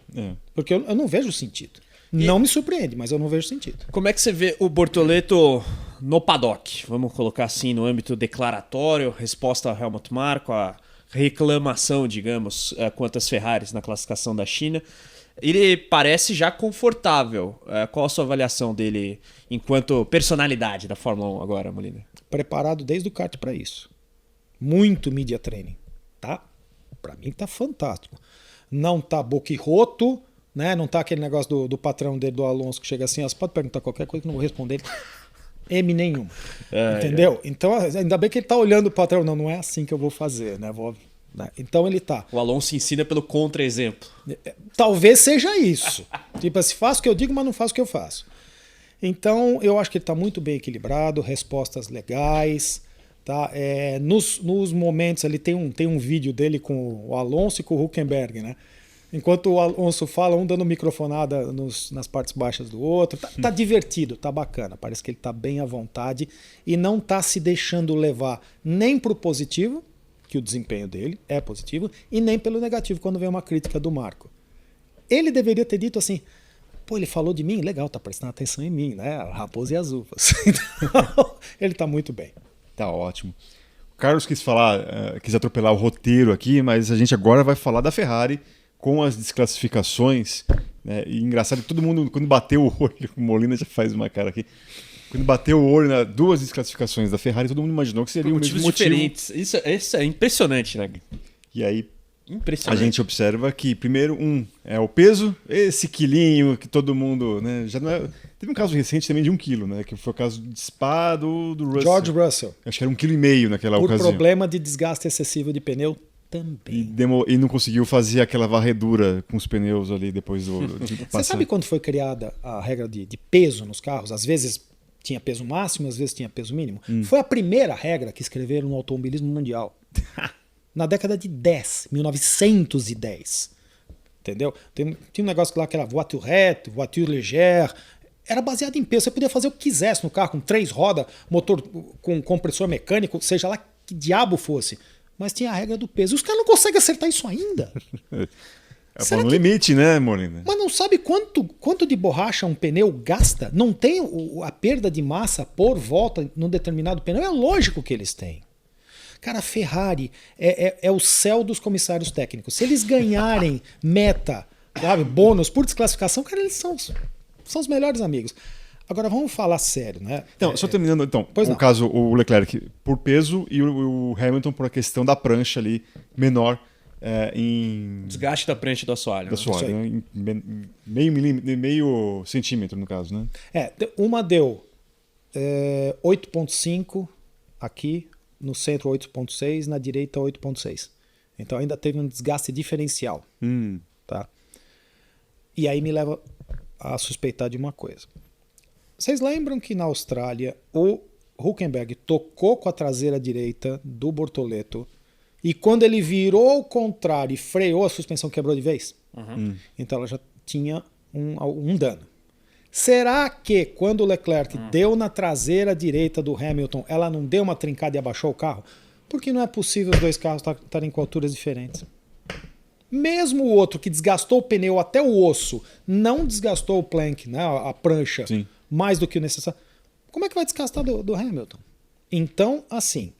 Porque eu não vejo sentido. Não me surpreende, mas eu não vejo sentido. Como é que você vê o Bortoleto no paddock? Vamos colocar assim, no âmbito declaratório, resposta ao Helmut Marko, a reclamação, digamos, quanto às Ferraris na classificação da China. Ele parece já confortável. Qual a sua avaliação dele enquanto personalidade da Fórmula 1 agora, Molina? Preparado desde o kart para isso. Muito media training. Tá? Para mim tá fantástico. Não tá boquiroto, né? Não tá aquele negócio do patrão dele, do Alonso, que chega assim, você pode perguntar qualquer coisa que eu não vou responder. M nenhum. Entendeu? Então, ainda bem que ele tá olhando o patrão. Não é assim que eu vou fazer, né? Então ele tá. O Alonso ensina pelo contra-exemplo. Talvez seja isso. Tipo assim, faço o que eu digo, mas não faço o que eu faço. Então, eu acho que ele tá muito bem equilibrado, respostas legais. Tá? Nos momentos ali, tem um vídeo dele com o Alonso e com o Hülkenberg, né? Enquanto o Alonso fala, um dando microfonada nas partes baixas do outro. Tá divertido, tá bacana. Parece que ele tá bem à vontade e não tá se deixando levar nem pro positivo, que o desempenho dele é positivo, e nem pelo negativo, quando vem uma crítica do Marko. Ele deveria ter dito assim, pô, ele falou de mim? Legal, tá prestando atenção em mim, né? Raposa e as uvas. Então, ele tá muito bem. Tá ótimo. O Carlos quis atropelar o roteiro aqui, mas a gente agora vai falar da Ferrari com as desclassificações, né? E engraçado que todo mundo, quando bateu o olho, o Molina já faz uma cara aqui, quando bateu o olho nas duas desclassificações da Ferrari, todo mundo imaginou que seria o mesmo motivo. Diferentes. Isso é impressionante, né? E aí a gente observa que, primeiro, é o peso, esse quilinho que todo mundo, né, já não é... Teve um caso recente também de 1 quilo, né, que foi o caso de Spa do Russell. George Russell. Acho que era 1,5 kg naquela ocasião. Por problema de desgaste excessivo de pneu também. E não conseguiu fazer aquela varredura com os pneus ali depois de Você sabe quando foi criada a regra de peso nos carros? Às vezes tinha peso máximo, às vezes tinha peso mínimo. Foi a primeira regra que escreveram no automobilismo mundial. Na década de 1910. Entendeu? Tinha um negócio lá que era voiturette, voiture légère. Era baseado em peso. Você podia fazer o que quisesse no carro, com 3 rodas, motor com compressor mecânico, seja lá que diabo fosse. Mas tinha a regra do peso. Os caras não conseguem acertar isso ainda. É no limite, né, Molina? Mas não sabe quanto de borracha um pneu gasta? Não tem a perda de massa por volta num determinado pneu? É lógico que eles têm. Cara, a Ferrari é o céu dos comissários técnicos. Se eles ganharem meta, sabe, bônus por desclassificação, cara, eles são os melhores amigos. Agora vamos falar sério, né? Então, só terminando, o caso, o Leclerc por peso e o Hamilton por a questão da prancha ali menor em... Desgaste da prancha do assoalho. Do assoalho, né? meio centímetro, no caso, né? Uma deu 8,5 aqui, no centro 8,6, na direita 8,6. Então ainda teve um desgaste diferencial. Tá? E aí me leva a suspeitar de uma coisa. Vocês lembram que na Austrália o Hülkenberg tocou com a traseira direita do Bortoleto e quando ele virou ao contrário e freou, a suspensão quebrou de vez? Então ela já tinha um dano. Será que quando o Leclerc deu na traseira direita do Hamilton, ela não deu uma trincada e abaixou o carro? Porque não é possível os dois carros estarem com alturas diferentes. Mesmo o outro que desgastou o pneu até o osso, não desgastou o plank, né, a prancha, Sim. mais do que o necessário. Como é que vai desgastar do Hamilton? Então, assim,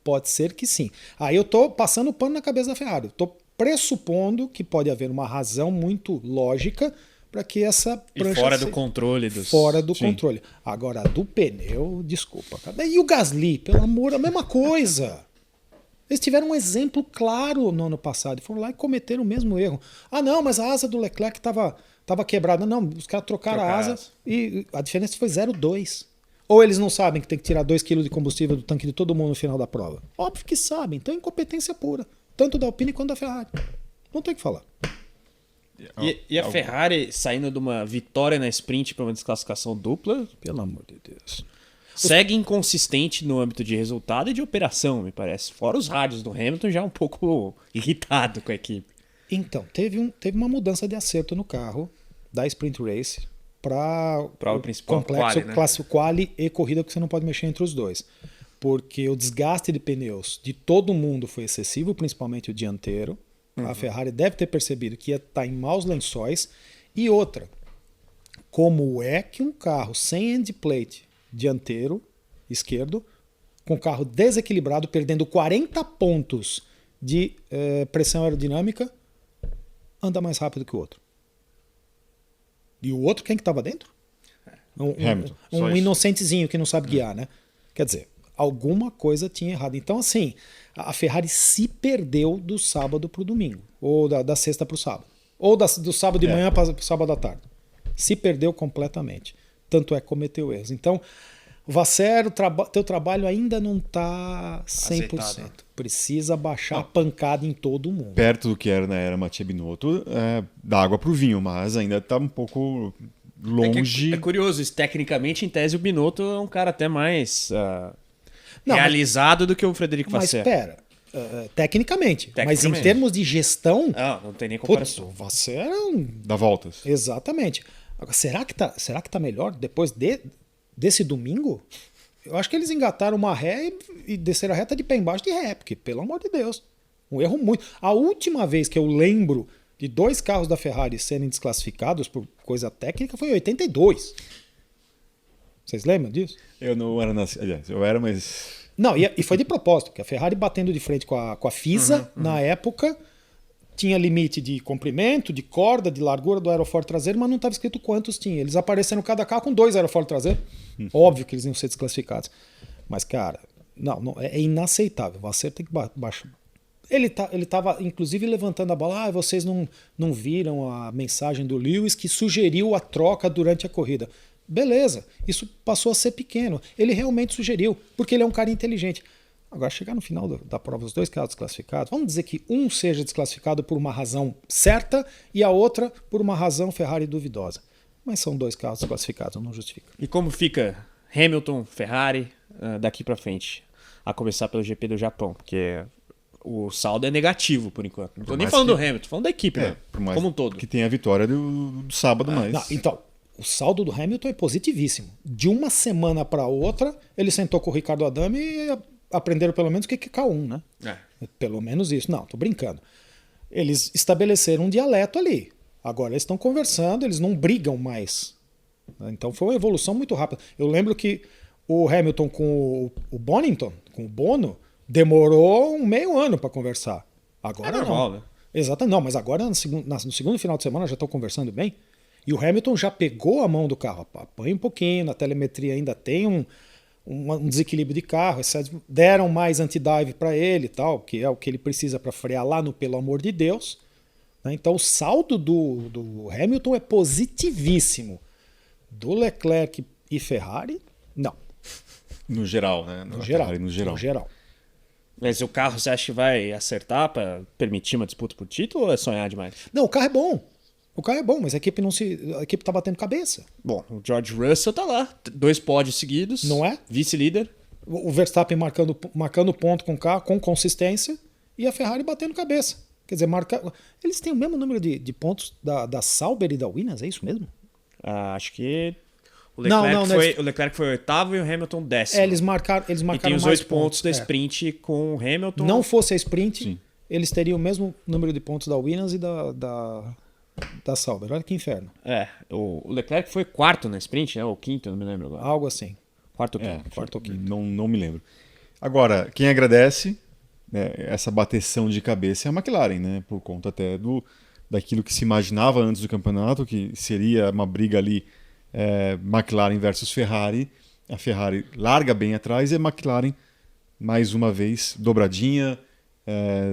pode ser que sim. Aí eu estou passando o pano na cabeça da Ferrari. Estou pressupondo que pode haver uma razão muito lógica para que essa prancha... E fora do controle. Fora do controle. Agora, do pneu, desculpa. Cara. E o Gasly, pelo amor, a mesma coisa. Eles tiveram um exemplo claro no ano passado. Foram lá e cometeram o mesmo erro. Ah, não, mas a asa do Leclerc estava quebrada. Não, os caras trocaram a asa e a diferença foi 0,2. Ou eles não sabem que tem que tirar 2 kg de combustível do tanque de todo mundo no final da prova? Óbvio que sabem. Então é incompetência pura. Tanto da Alpine quanto da Ferrari. Não tem o que falar. E a Ferrari saindo de uma vitória na sprint para uma desclassificação dupla, Pelo amor de Deus. segue inconsistente no âmbito de resultado e de operação, me parece. Fora os rádios do Hamilton já um pouco irritado com a equipe. Então, teve uma mudança de acerto no carro da Sprint Race para o principal complexo quali, né? clássico quali e corrida, porque você não pode mexer entre os dois. Porque o desgaste de pneus de todo mundo foi excessivo, principalmente o dianteiro. A Ferrari deve ter percebido que ia estar em maus lençóis. E outra, como é que um carro sem end plate dianteiro esquerdo, com carro desequilibrado, perdendo 40 pontos de pressão aerodinâmica, anda mais rápido que o outro? E o outro, quem que estava dentro? Hamilton, só Um isso. inocentezinho que não sabe guiar, né? Quer dizer, alguma coisa tinha errado. Então, assim, a Ferrari se perdeu do sábado para o domingo. Ou da sexta para o sábado. Ou do sábado de manhã para o sábado à tarde. Se perdeu completamente. Tanto é que cometeu erros. Então, Vassero, teu trabalho ainda não está 100%. Azeitado. Precisa baixar a pancada em todo mundo. Perto do que era na era Mattia Binotto, dá água pro vinho, mas ainda está um pouco longe. É curioso, isso, tecnicamente, em tese, o Binotto é um cara até mais Não, realizado do que o Frederico Mas Vasseur. espera, tecnicamente. Mas em Tecnicamente. termos de gestão, Não tem nem putz, comparação. o Vasseur é um... Dá voltas. Exatamente. Agora, será que tá melhor depois desse domingo? Eu acho que eles engataram uma ré e desceram a reta de pé embaixo de ré, porque, pelo amor de Deus, um erro muito... A última vez que eu lembro de 2 carros da Ferrari serem desclassificados por coisa técnica foi em 82. Vocês lembram disso? Eu não era nascido. Aliás, eu era, mas. Não, e foi de propósito, porque a Ferrari batendo de frente com a FISA, na época, tinha limite de comprimento, de corda, de largura do aerofólio traseiro, mas não estava escrito quantos tinha. Eles apareceram cada carro com 2 aerofólios traseiros. Óbvio que eles iam ser desclassificados. Mas, cara, não é inaceitável. O Vasseur tem que baixar. Ele estava, inclusive, levantando a bola. Vocês não viram a mensagem do Lewis que sugeriu a troca durante a corrida. Beleza, isso passou a ser pequeno. Ele realmente sugeriu, porque ele é um cara inteligente. Agora, chegar no final da prova, os 2 carros desclassificados, vamos dizer que um seja desclassificado por uma razão certa e a outra por uma razão Ferrari duvidosa. Mas são 2 carros desclassificados, não justifica. E como fica Hamilton, Ferrari, daqui pra frente? A começar pelo GP do Japão, porque o saldo é negativo por enquanto. Não tô nem mais falando que- do Hamilton, falando da equipe, né? Por mais Como um todo. que tem a vitória do sábado, mas. Não, então, o saldo do Hamilton é positivíssimo. De uma semana para outra, ele sentou com o Ricardo Adame e aprenderam pelo menos o que é K1, né? Pelo menos isso. Não, tô brincando. Eles estabeleceram um dialeto ali. Agora eles estão conversando, eles não brigam mais. Então foi uma evolução muito rápida. Eu lembro que o Hamilton com o Bonington, com o Bono, demorou um meio ano para conversar. Agora É normal, não. né? Exatamente, não, mas agora no segundo final de semana já estão conversando bem. E o Hamilton já pegou a mão do carro. Apanha um pouquinho, na telemetria ainda tem um desequilíbrio de carro. Deram mais anti-dive para ele e tal, que é o que ele precisa para frear lá no pelo amor de Deus. Né? Então o saldo do Hamilton é positivíssimo. Do Leclerc e Ferrari, não. No geral, né? No geral. Ferrari no geral. Mas o carro você acha que vai acertar pra permitir uma disputa por título ou é sonhar demais? Não, o carro é bom. O carro é bom, mas a equipe tá batendo cabeça. Bom, o George Russell tá lá, 2 pódios seguidos. Não é? Vice-líder. O Verstappen marcando ponto com o carro, com consistência, e a Ferrari batendo cabeça. Quer dizer, eles têm o mesmo número de pontos da Sauber e da Williams, é isso mesmo? Acho que o Não, Leclerc foi 8º e o Hamilton 10º. Eles marcaram E tem os mais 8 pontos da é. sprint com o Hamilton. Não fosse a sprint, Sim. eles teriam o mesmo número de pontos da Williams e da Sauber. Olha que inferno. O Leclerc foi 4º na sprint, né? Ou 5º, não me lembro agora. Algo assim. 4º ou 5º. Quarto ou quinto. Não me lembro. Agora, quem agradece, né, essa bateção de cabeça é a McLaren, né? Por conta até daquilo que se imaginava antes do campeonato, que seria uma briga ali McLaren versus Ferrari. A Ferrari larga bem atrás e a McLaren, mais uma vez, dobradinha,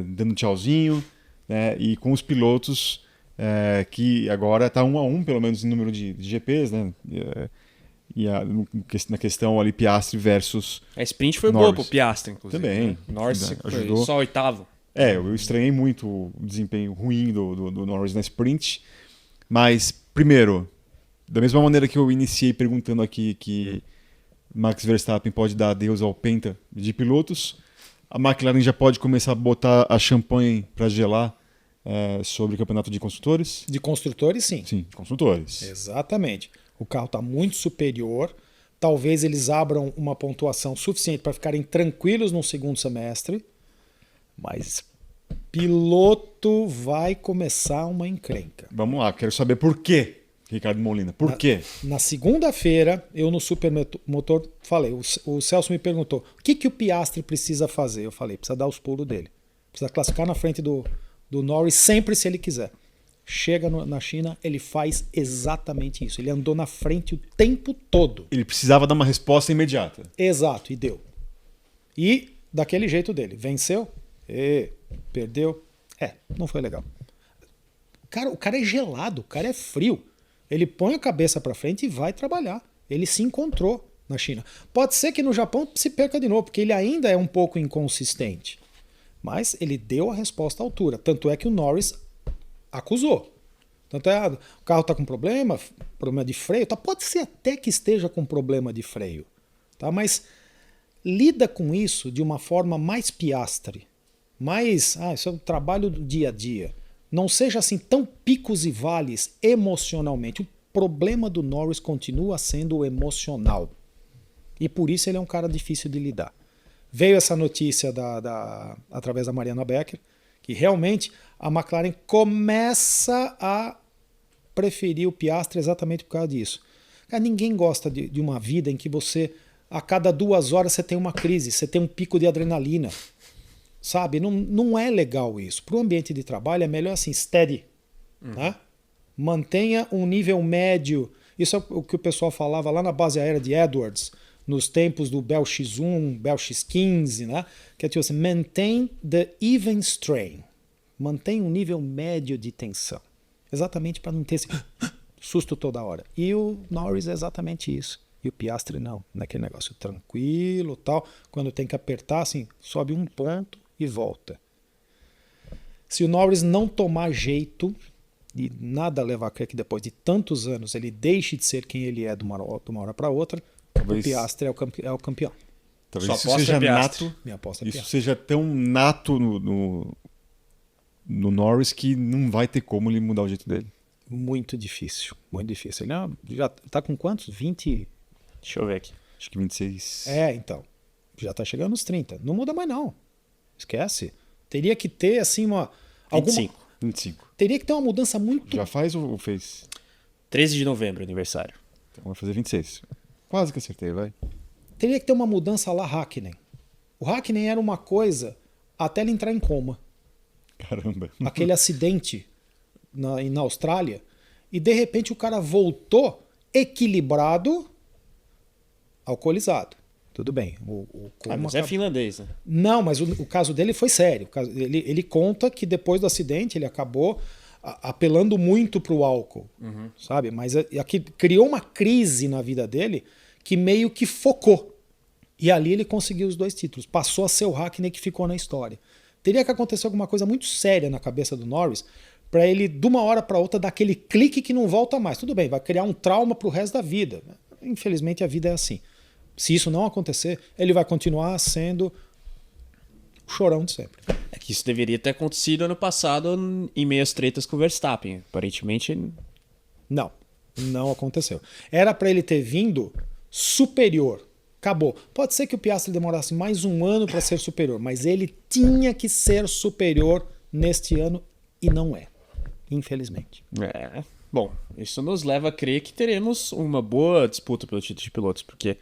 dando tchauzinho, né, e com os pilotos que agora está 1-1, pelo menos em número de GPs, né? na questão ali Piastri versus A sprint foi Norris. boa pro Piastri, inclusive. Também. Né? Norris Ajudou. foi só oitavo. Eu estranhei muito o desempenho ruim do Norris na sprint. Mas, primeiro, da mesma maneira que eu iniciei perguntando aqui que Max Verstappen pode dar adeus ao penta de pilotos, a McLaren já pode começar a botar a champanhe para gelar sobre o campeonato de construtores? De construtores, sim. Sim, de construtores. Exatamente. O carro está muito superior. Talvez eles abram uma pontuação suficiente para ficarem tranquilos no segundo semestre. Mas piloto vai começar uma encrenca. Vamos lá, quero saber por quê, Ricardo Molina. Por quê? Na segunda-feira, eu no Supermotor falei, o Celso me perguntou, o que o Piastri precisa fazer? Eu falei, precisa dar os pulos dele. Precisa classificar na frente do Norris sempre se ele quiser. Chega na China, ele faz exatamente isso. Ele andou na frente o tempo todo. Ele precisava dar uma resposta imediata. Exato, e deu. E daquele jeito dele. Venceu? Perdeu? Não foi legal. O cara é gelado, o cara é frio. Ele põe a cabeça para frente e vai trabalhar. Ele se encontrou na China. Pode ser que no Japão se perca de novo, porque ele ainda é um pouco inconsistente. Mas ele deu a resposta à altura. Tanto é que o Norris acusou. Tanto é, o carro está com problema de freio. Tá? Pode ser até que esteja com problema de freio. Tá? Mas lida com isso de uma forma mais Piastri. Isso é um trabalho do dia a dia. Não seja assim tão picos e vales emocionalmente. O problema do Norris continua sendo o emocional. E por isso ele é um cara difícil de lidar. Veio essa notícia através da Mariana Becker, que realmente a McLaren começa a preferir o Piastri exatamente por causa disso. Cara, ninguém gosta de uma vida em que você, a cada 2 horas, você tem uma crise, você tem um pico de adrenalina. Sabe? Não é legal isso. Para o ambiente de trabalho é melhor assim, steady. Tá? Mantenha um nível médio. Isso é o que o pessoal falava lá na base aérea de Edwards, nos tempos do Bell X1, Bell X15, né? Que é tipo assim, maintain the even strain. Mantém um nível médio de tensão. Exatamente para não ter esse susto toda hora. E o Norris é exatamente isso. E o Piastri não. Naquele negócio tranquilo, tal. Quando tem que apertar, assim, sobe um ponto e volta. Se o Norris não tomar jeito, e nada leva a crer que depois de tantos anos ele deixe de ser quem ele é de uma hora para outra, Talvez, o Piastri é o campeão. talvez Sua isso aposta seja é Piastri. nato. Minha aposta é Isso Piastri. seja tão nato no Norris que não vai ter como ele mudar o jeito dele. Muito difícil, muito difícil. Ele já tá com quantos? 20? Deixa eu ver aqui. Acho que 26. Então. Já tá chegando nos 30. Não muda mais não. Esquece. Teria que ter assim uma... 25. 25. Teria que ter uma mudança muito... Já faz ou fez? 13 de novembro, aniversário. Então vai fazer 26. Quase que acertei, vai. Teria que ter uma mudança lá Hakkinen. O Hakkinen era uma coisa até ele entrar em coma. Caramba. Aquele acidente na Austrália. E de repente o cara voltou equilibrado, alcoolizado. Tudo bem. O coma Mas é finlandês, né? Não, mas o caso dele foi sério. Ele conta que depois do acidente ele acabou apelando muito para o álcool, sabe? Mas aqui criou uma crise na vida dele que meio que focou. E ali ele conseguiu os 2 títulos. Passou a ser o Hakkinen que ficou na história. Teria que acontecer alguma coisa muito séria na cabeça do Norris para ele, de uma hora para outra, dar aquele clique que não volta mais. Tudo bem, vai criar um trauma para o resto da vida. Infelizmente a vida é assim. Se isso não acontecer, ele vai continuar sendo o chorão de sempre. É que isso deveria ter acontecido ano passado em meio às tretas com o Verstappen. Aparentemente, Não aconteceu. Era para ele ter vindo superior. Acabou. Pode ser que o Piastri demorasse mais um ano para ser superior, mas ele tinha que ser superior neste ano e não é. Infelizmente. Bom, isso nos leva a crer que teremos uma boa disputa pelo título de pilotos, porque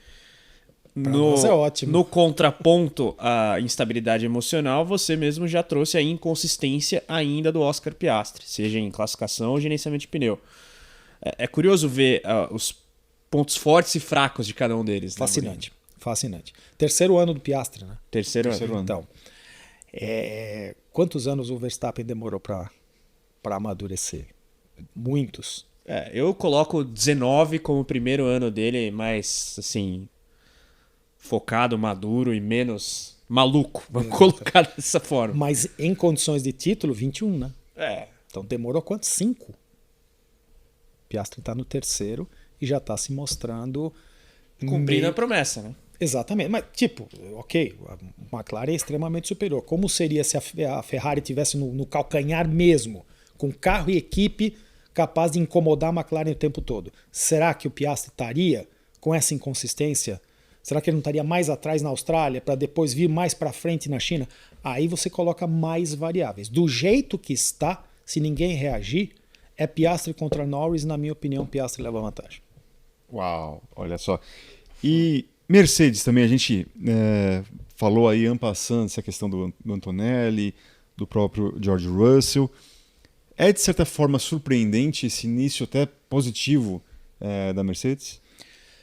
nós é ótimo. no contraponto à instabilidade emocional, você mesmo já trouxe a inconsistência ainda do Oscar Piastri, seja em classificação ou gerenciamento de pneu. É curioso ver os pontos fortes e fracos de cada um deles. Fascinante. Fascinante. Terceiro ano do Piastri, né? Terceiro ano. Então, quantos anos o Verstappen demorou para amadurecer? Muitos. Eu coloco 19 como o primeiro ano dele mais, assim, focado, maduro e menos maluco. Vamos colocar dessa forma. Mas em condições de título, 21, né? É. Então demorou quanto? 5. Piastri está no terceiro e já está se mostrando... Cumprindo a promessa, né? Exatamente. Mas, tipo, ok, a McLaren é extremamente superior. Como seria se a Ferrari tivesse no calcanhar mesmo, com carro e equipe capaz de incomodar a McLaren o tempo todo? Será que o Piastri estaria com essa inconsistência? Será que ele não estaria mais atrás na Austrália para depois vir mais para frente na China? Aí você coloca mais variáveis. Do jeito que está, se ninguém reagir, é Piastri contra Norris. Na minha opinião, Piastri leva vantagem. Uau, olha só. E Mercedes também, a gente falou aí, en passant, essa questão do Antonelli, do próprio George Russell. É, de certa forma, surpreendente esse início até positivo da Mercedes?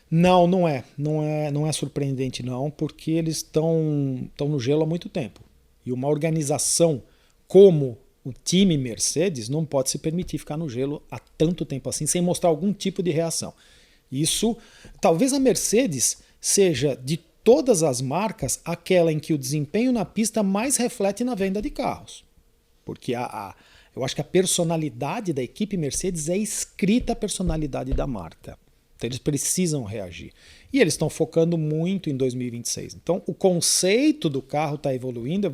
Não, não é. Não é surpreendente, não, porque eles estão no gelo há muito tempo. E uma organização como o time Mercedes não pode se permitir ficar no gelo há tanto tempo assim, sem mostrar algum tipo de reação. Isso, talvez a Mercedes seja, de todas as marcas, aquela em que o desempenho na pista mais reflete na venda de carros. Porque eu acho que a personalidade da equipe Mercedes é escrita a personalidade da marca. Então eles precisam reagir. E eles estão focando muito em 2026. Então o conceito do carro está evoluindo.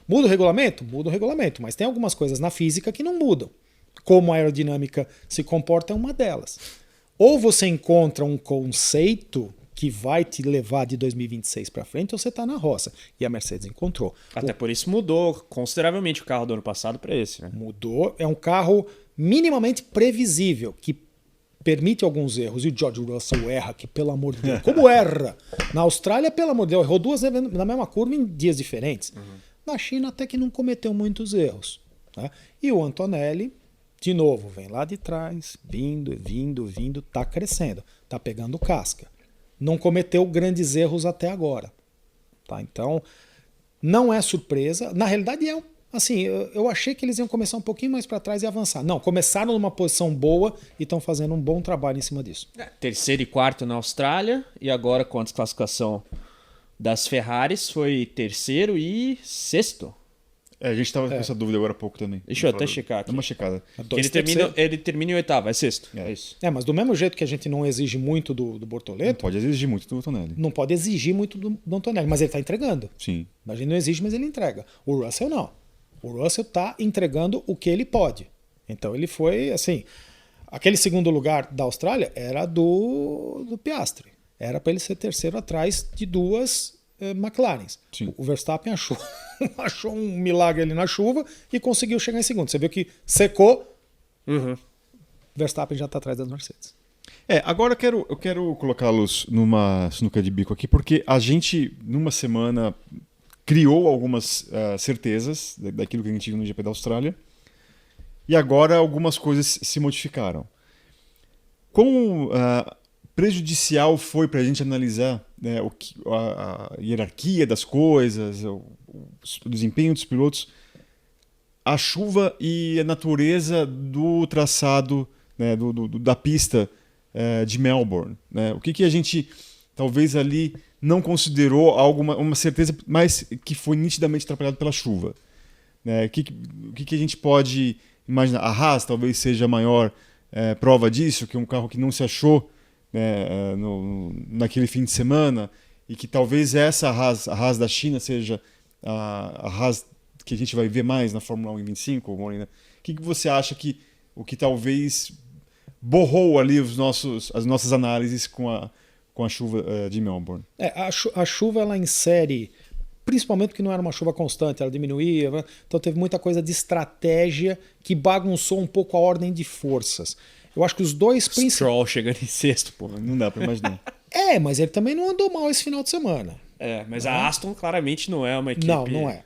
Muda o regulamento? Muda o regulamento. Mas tem algumas coisas na física que não mudam. Como a aerodinâmica se comporta é uma delas. Ou você encontra um conceito que vai te levar de 2026 para frente, ou você está na roça. E a Mercedes encontrou. Até por isso mudou consideravelmente o carro do ano passado para esse, né? Mudou. É um carro minimamente previsível, que permite alguns erros. E o George Russell erra, que pelo amor de Deus. Como erra? Na Austrália, pelo amor de Deus, errou 2 vezes na mesma curva em dias diferentes. Na China até que não cometeu muitos erros. Tá? E o Antonelli, de novo, vem lá de trás, vindo, tá crescendo, tá pegando casca. Não cometeu grandes erros até agora. Tá? Então, não é surpresa. Na realidade, assim, eu achei que eles iam começar um pouquinho mais para trás e avançar. Não, começaram numa posição boa e estão fazendo um bom trabalho em cima disso. Terceiro e quarto na Austrália, e agora com a desclassificação das Ferraris foi terceiro e sexto. A gente estava com essa dúvida agora há pouco também. Deixa eu até checar aqui. Dá uma checada. Ele termina em oitavo, é sexto. É isso. Mas do mesmo jeito que a gente não exige muito do Bortoleto... Não pode exigir muito do Antonelli. Não pode exigir muito do Antonelli, mas ele está entregando. Sim. A gente não exige, mas ele entrega. O Russell não. O Russell está entregando o que ele pode. Então ele foi, assim... Aquele segundo lugar da Austrália era do Piastri. Era para ele ser terceiro atrás de 2 McLarens. Sim. O Verstappen achou um milagre ali na chuva e conseguiu chegar em segundo. Você viu que secou, Verstappen já está atrás das Mercedes. Agora eu quero colocá-los numa sinuca de bico aqui, porque a gente, numa semana, criou algumas certezas daquilo que a gente viu no GP da Austrália, e agora algumas coisas se modificaram. Quão prejudicial foi para a gente analisar, né, a hierarquia das coisas, o desempenho dos pilotos, a chuva e a natureza do traçado, né, da pista de Melbourne, né? O que a gente talvez ali não considerou uma certeza, mas que foi nitidamente atrapalhado pela chuva, né? O que a gente pode imaginar? A Haas talvez seja a maior prova disso, que é um carro que não se achou, né, naquele fim de semana, e que talvez essa a Haas da China seja a Haas que a gente vai ver mais na Fórmula 1 em 25, Molina. O que você acha o que talvez borrou ali as nossas análises com a chuva de Melbourne? A chuva ela insere, principalmente porque não era uma chuva constante, ela diminuía, então teve muita coisa de estratégia que bagunçou um pouco a ordem de forças. Eu acho que os dois principais... Stroll chegando em sexto, pô. Não dá para imaginar. Mas ele também não andou mal esse final de semana. Mas a Aston claramente não é uma equipe... Não é.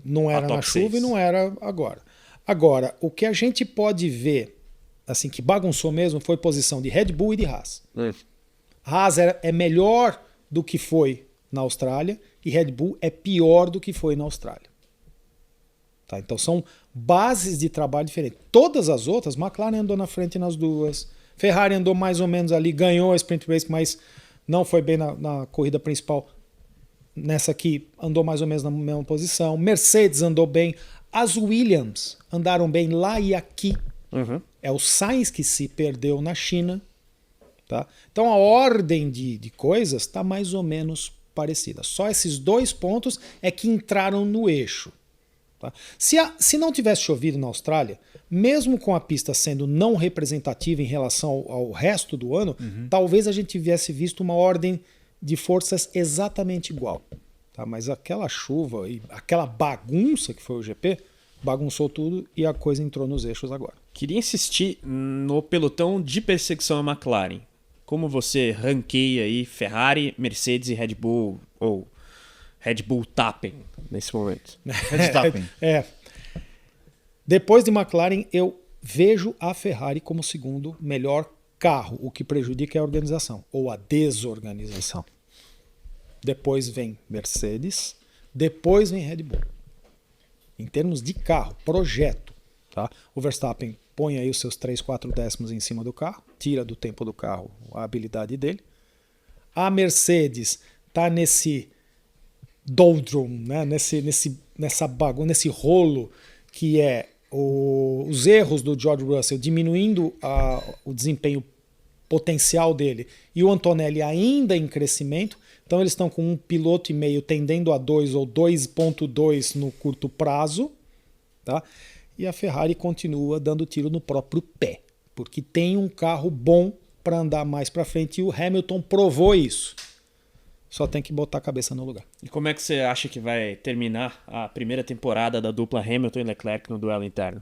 Não era na chuva 6. E não era agora. Agora, o que a gente pode ver, assim, que bagunçou mesmo, foi posição de Red Bull e de Haas. Haas é melhor do que foi na Austrália e Red Bull é pior do que foi na Austrália. Tá? Então são bases de trabalho diferentes. Todas as outras, McLaren andou na frente nas duas, Ferrari andou mais ou menos ali, ganhou a Sprint Race, mas não foi bem na corrida principal. Nessa aqui andou mais ou menos na mesma posição. Mercedes andou bem. As Williams andaram bem lá e aqui. É o Sainz que se perdeu na China. Tá? Então a ordem de coisas está mais ou menos parecida. Só esses 2 pontos é que entraram no eixo. Tá? Se não tivesse chovido na Austrália, mesmo com a pista sendo não representativa em relação ao resto do ano, talvez a gente tivesse visto uma ordem de forças exatamente igual. Tá? Mas aquela chuva e aquela bagunça que foi o GP, bagunçou tudo e a coisa entrou nos eixos agora. Queria insistir no pelotão de perseguição à McLaren. Como você ranqueia aí Ferrari, Mercedes e Red Bull, ou Red Bull Tappen nesse momento? Red Tappen. Depois de McLaren, eu vejo a Ferrari como o segundo melhor carro, o que prejudica é a organização, ou a desorganização. Depois vem Mercedes, depois vem Red Bull. Em termos de carro, projeto, tá? O Verstappen põe aí os seus 3, 4 décimos em cima do carro, tira do tempo do carro a habilidade dele. A Mercedes está nesse doldrum, né? nessa bagunça, nesse rolo que é os erros do George Russell diminuindo o desempenho potencial dele e o Antonelli ainda em crescimento. Então eles estão com 1,5 piloto tendendo a 2 ou 2,2 no curto prazo. Tá? E a Ferrari continua dando tiro no próprio pé, porque tem um carro bom para andar mais para frente e o Hamilton provou isso. Só tem que botar a cabeça no lugar. E como é que você acha que vai terminar a primeira temporada da dupla Hamilton e Leclerc no duelo interno?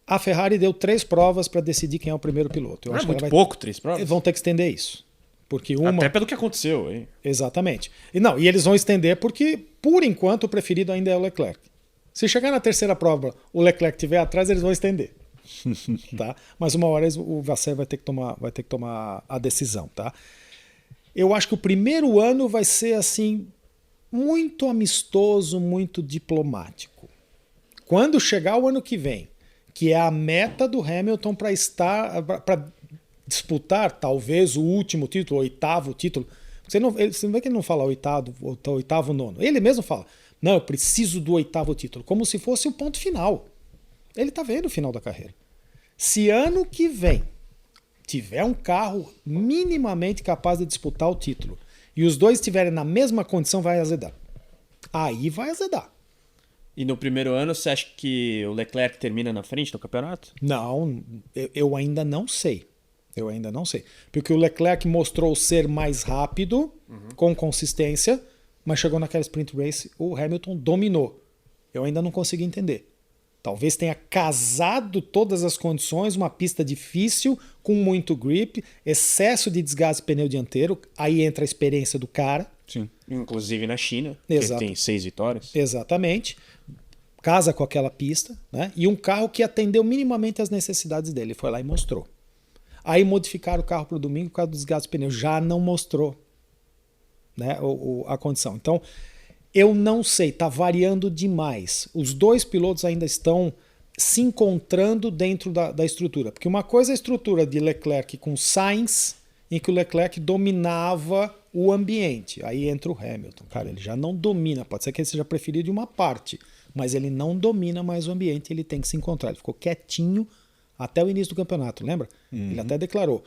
A Ferrari deu 3 provas para decidir quem é o primeiro piloto. Eu Não acho é muito que pouco 3 provas? Eles vão ter que estender isso. Porque Até pelo que aconteceu. Hein? Exatamente. E eles vão estender porque, por enquanto, o preferido ainda é o Leclerc. Se chegar na terceira prova, o Leclerc estiver atrás, eles vão estender. Tá? Mas uma hora o Vasseur vai ter que tomar a decisão. Tá? Eu acho que o primeiro ano vai ser assim muito amistoso, muito diplomático. Quando chegar o ano que vem, que é a meta do Hamilton para disputar talvez o último título, o 8º título. Você não vê que ele não fala 8º, 9º. Ele mesmo fala, não, eu preciso do 8º título, como se fosse o ponto final. Ele está vendo o final da carreira. Se ano que vem tiver um carro minimamente capaz de disputar o título e os dois estiverem na mesma condição, vai azedar. Aí vai azedar. E no primeiro ano, você acha que o Leclerc termina na frente no campeonato? Não, eu ainda não sei. Porque o Leclerc mostrou ser mais rápido, com consistência, mas chegou naquela sprint race, o Hamilton dominou. Eu ainda não consigo entender. Talvez tenha casado todas as condições, uma pista difícil, com muito grip, excesso de desgaste pneu dianteiro, aí entra a experiência do cara. Sim. Inclusive na China, Exato. que tem 6 vitórias. Exatamente. Casa com aquela pista, né? E um carro que atendeu minimamente às necessidades dele. Ele foi lá e mostrou. Aí modificaram o carro para o domingo por causa do desgaste do pneu. Já não mostrou, né, a condição. Então, eu não sei, está variando demais. Os dois pilotos ainda estão se encontrando dentro da estrutura. Porque uma coisa é a estrutura de Leclerc com Sainz, em que o Leclerc dominava o ambiente. Aí entra o Hamilton. Cara, ele já não domina. Pode ser que ele seja preferido de uma parte, mas ele não domina mais o ambiente. Ele tem que se encontrar. Ele ficou quietinho até o início do campeonato, lembra? Ele até declarou,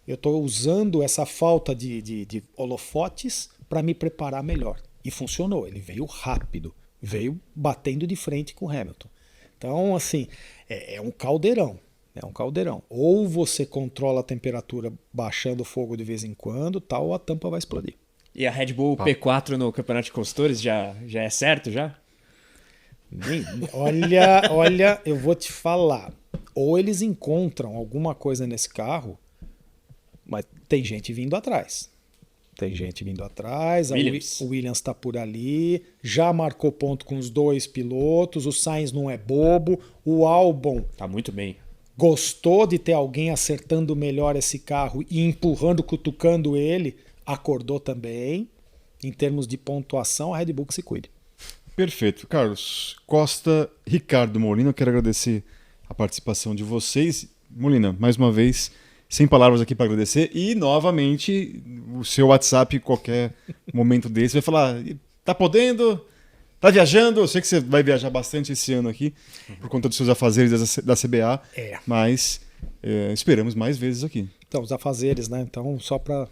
eu estou usando essa falta de holofotes para me preparar melhor. E funcionou, ele veio rápido, veio batendo de frente com o Hamilton. Então, assim, é um caldeirão. É um caldeirão. Ou você controla a temperatura baixando o fogo de vez em quando, tal, ou a tampa vai explodir. E a Red Bull P4 no Campeonato de Construtores já é certo já? Olha, eu vou te falar. Ou eles encontram alguma coisa nesse carro, mas tem gente vindo atrás. O Williams está por ali, já marcou ponto com os dois pilotos, o Sainz não é bobo, o Albon tá muito bem. Gostou de ter alguém acertando melhor esse carro e empurrando, cutucando ele, acordou também. Em termos de pontuação, a Red Bull que se cuide. Perfeito. Carlos Costa, Ricardo Molina, eu quero agradecer a participação de vocês. Molina, mais uma vez, sem palavras aqui para agradecer. E, novamente, o seu WhatsApp, qualquer momento desse, vai falar, tá podendo? Tá viajando? Eu sei que você vai viajar bastante esse ano aqui, por conta dos seus afazeres da CBA, mas esperamos mais vezes aqui. Então, os afazeres, né? Então, só para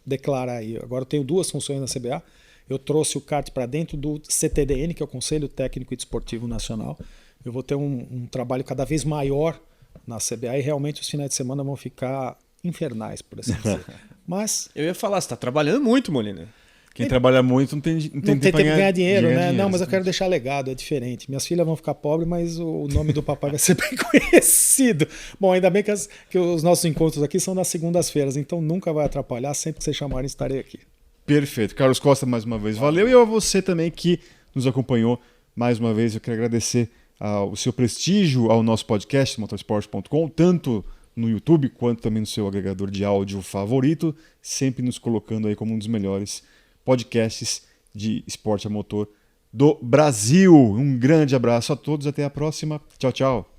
declarar aí, agora eu tenho 2 funções na CBA. Eu trouxe o kart para dentro do CTDN, que é o Conselho Técnico e Desportivo Nacional. Eu vou ter um trabalho cada vez maior na CBA e realmente os finais de semana vão ficar infernais, por assim dizer. Mas Eu ia falar, você tá trabalhando muito, Molina. Quem trabalha muito não tem tempo pra ganhar dinheiro, né? Não, mas eu exatamente. quero deixar legado, é diferente. Minhas filhas vão ficar pobres, mas o nome do papai vai ser bem conhecido. Bom, ainda bem que os nossos encontros aqui são nas segundas-feiras, então nunca vai atrapalhar, sempre que vocês chamarem estarei aqui. Perfeito. Carlos Costa, mais uma vez, valeu. E a você também que nos acompanhou mais uma vez. Eu quero agradecer o seu prestígio ao nosso podcast, motorsport.com, tanto no YouTube quanto também no seu agregador de áudio favorito, sempre nos colocando aí como um dos melhores podcasts de esporte a motor do Brasil. Um grande abraço a todos, até a próxima. Tchau, tchau.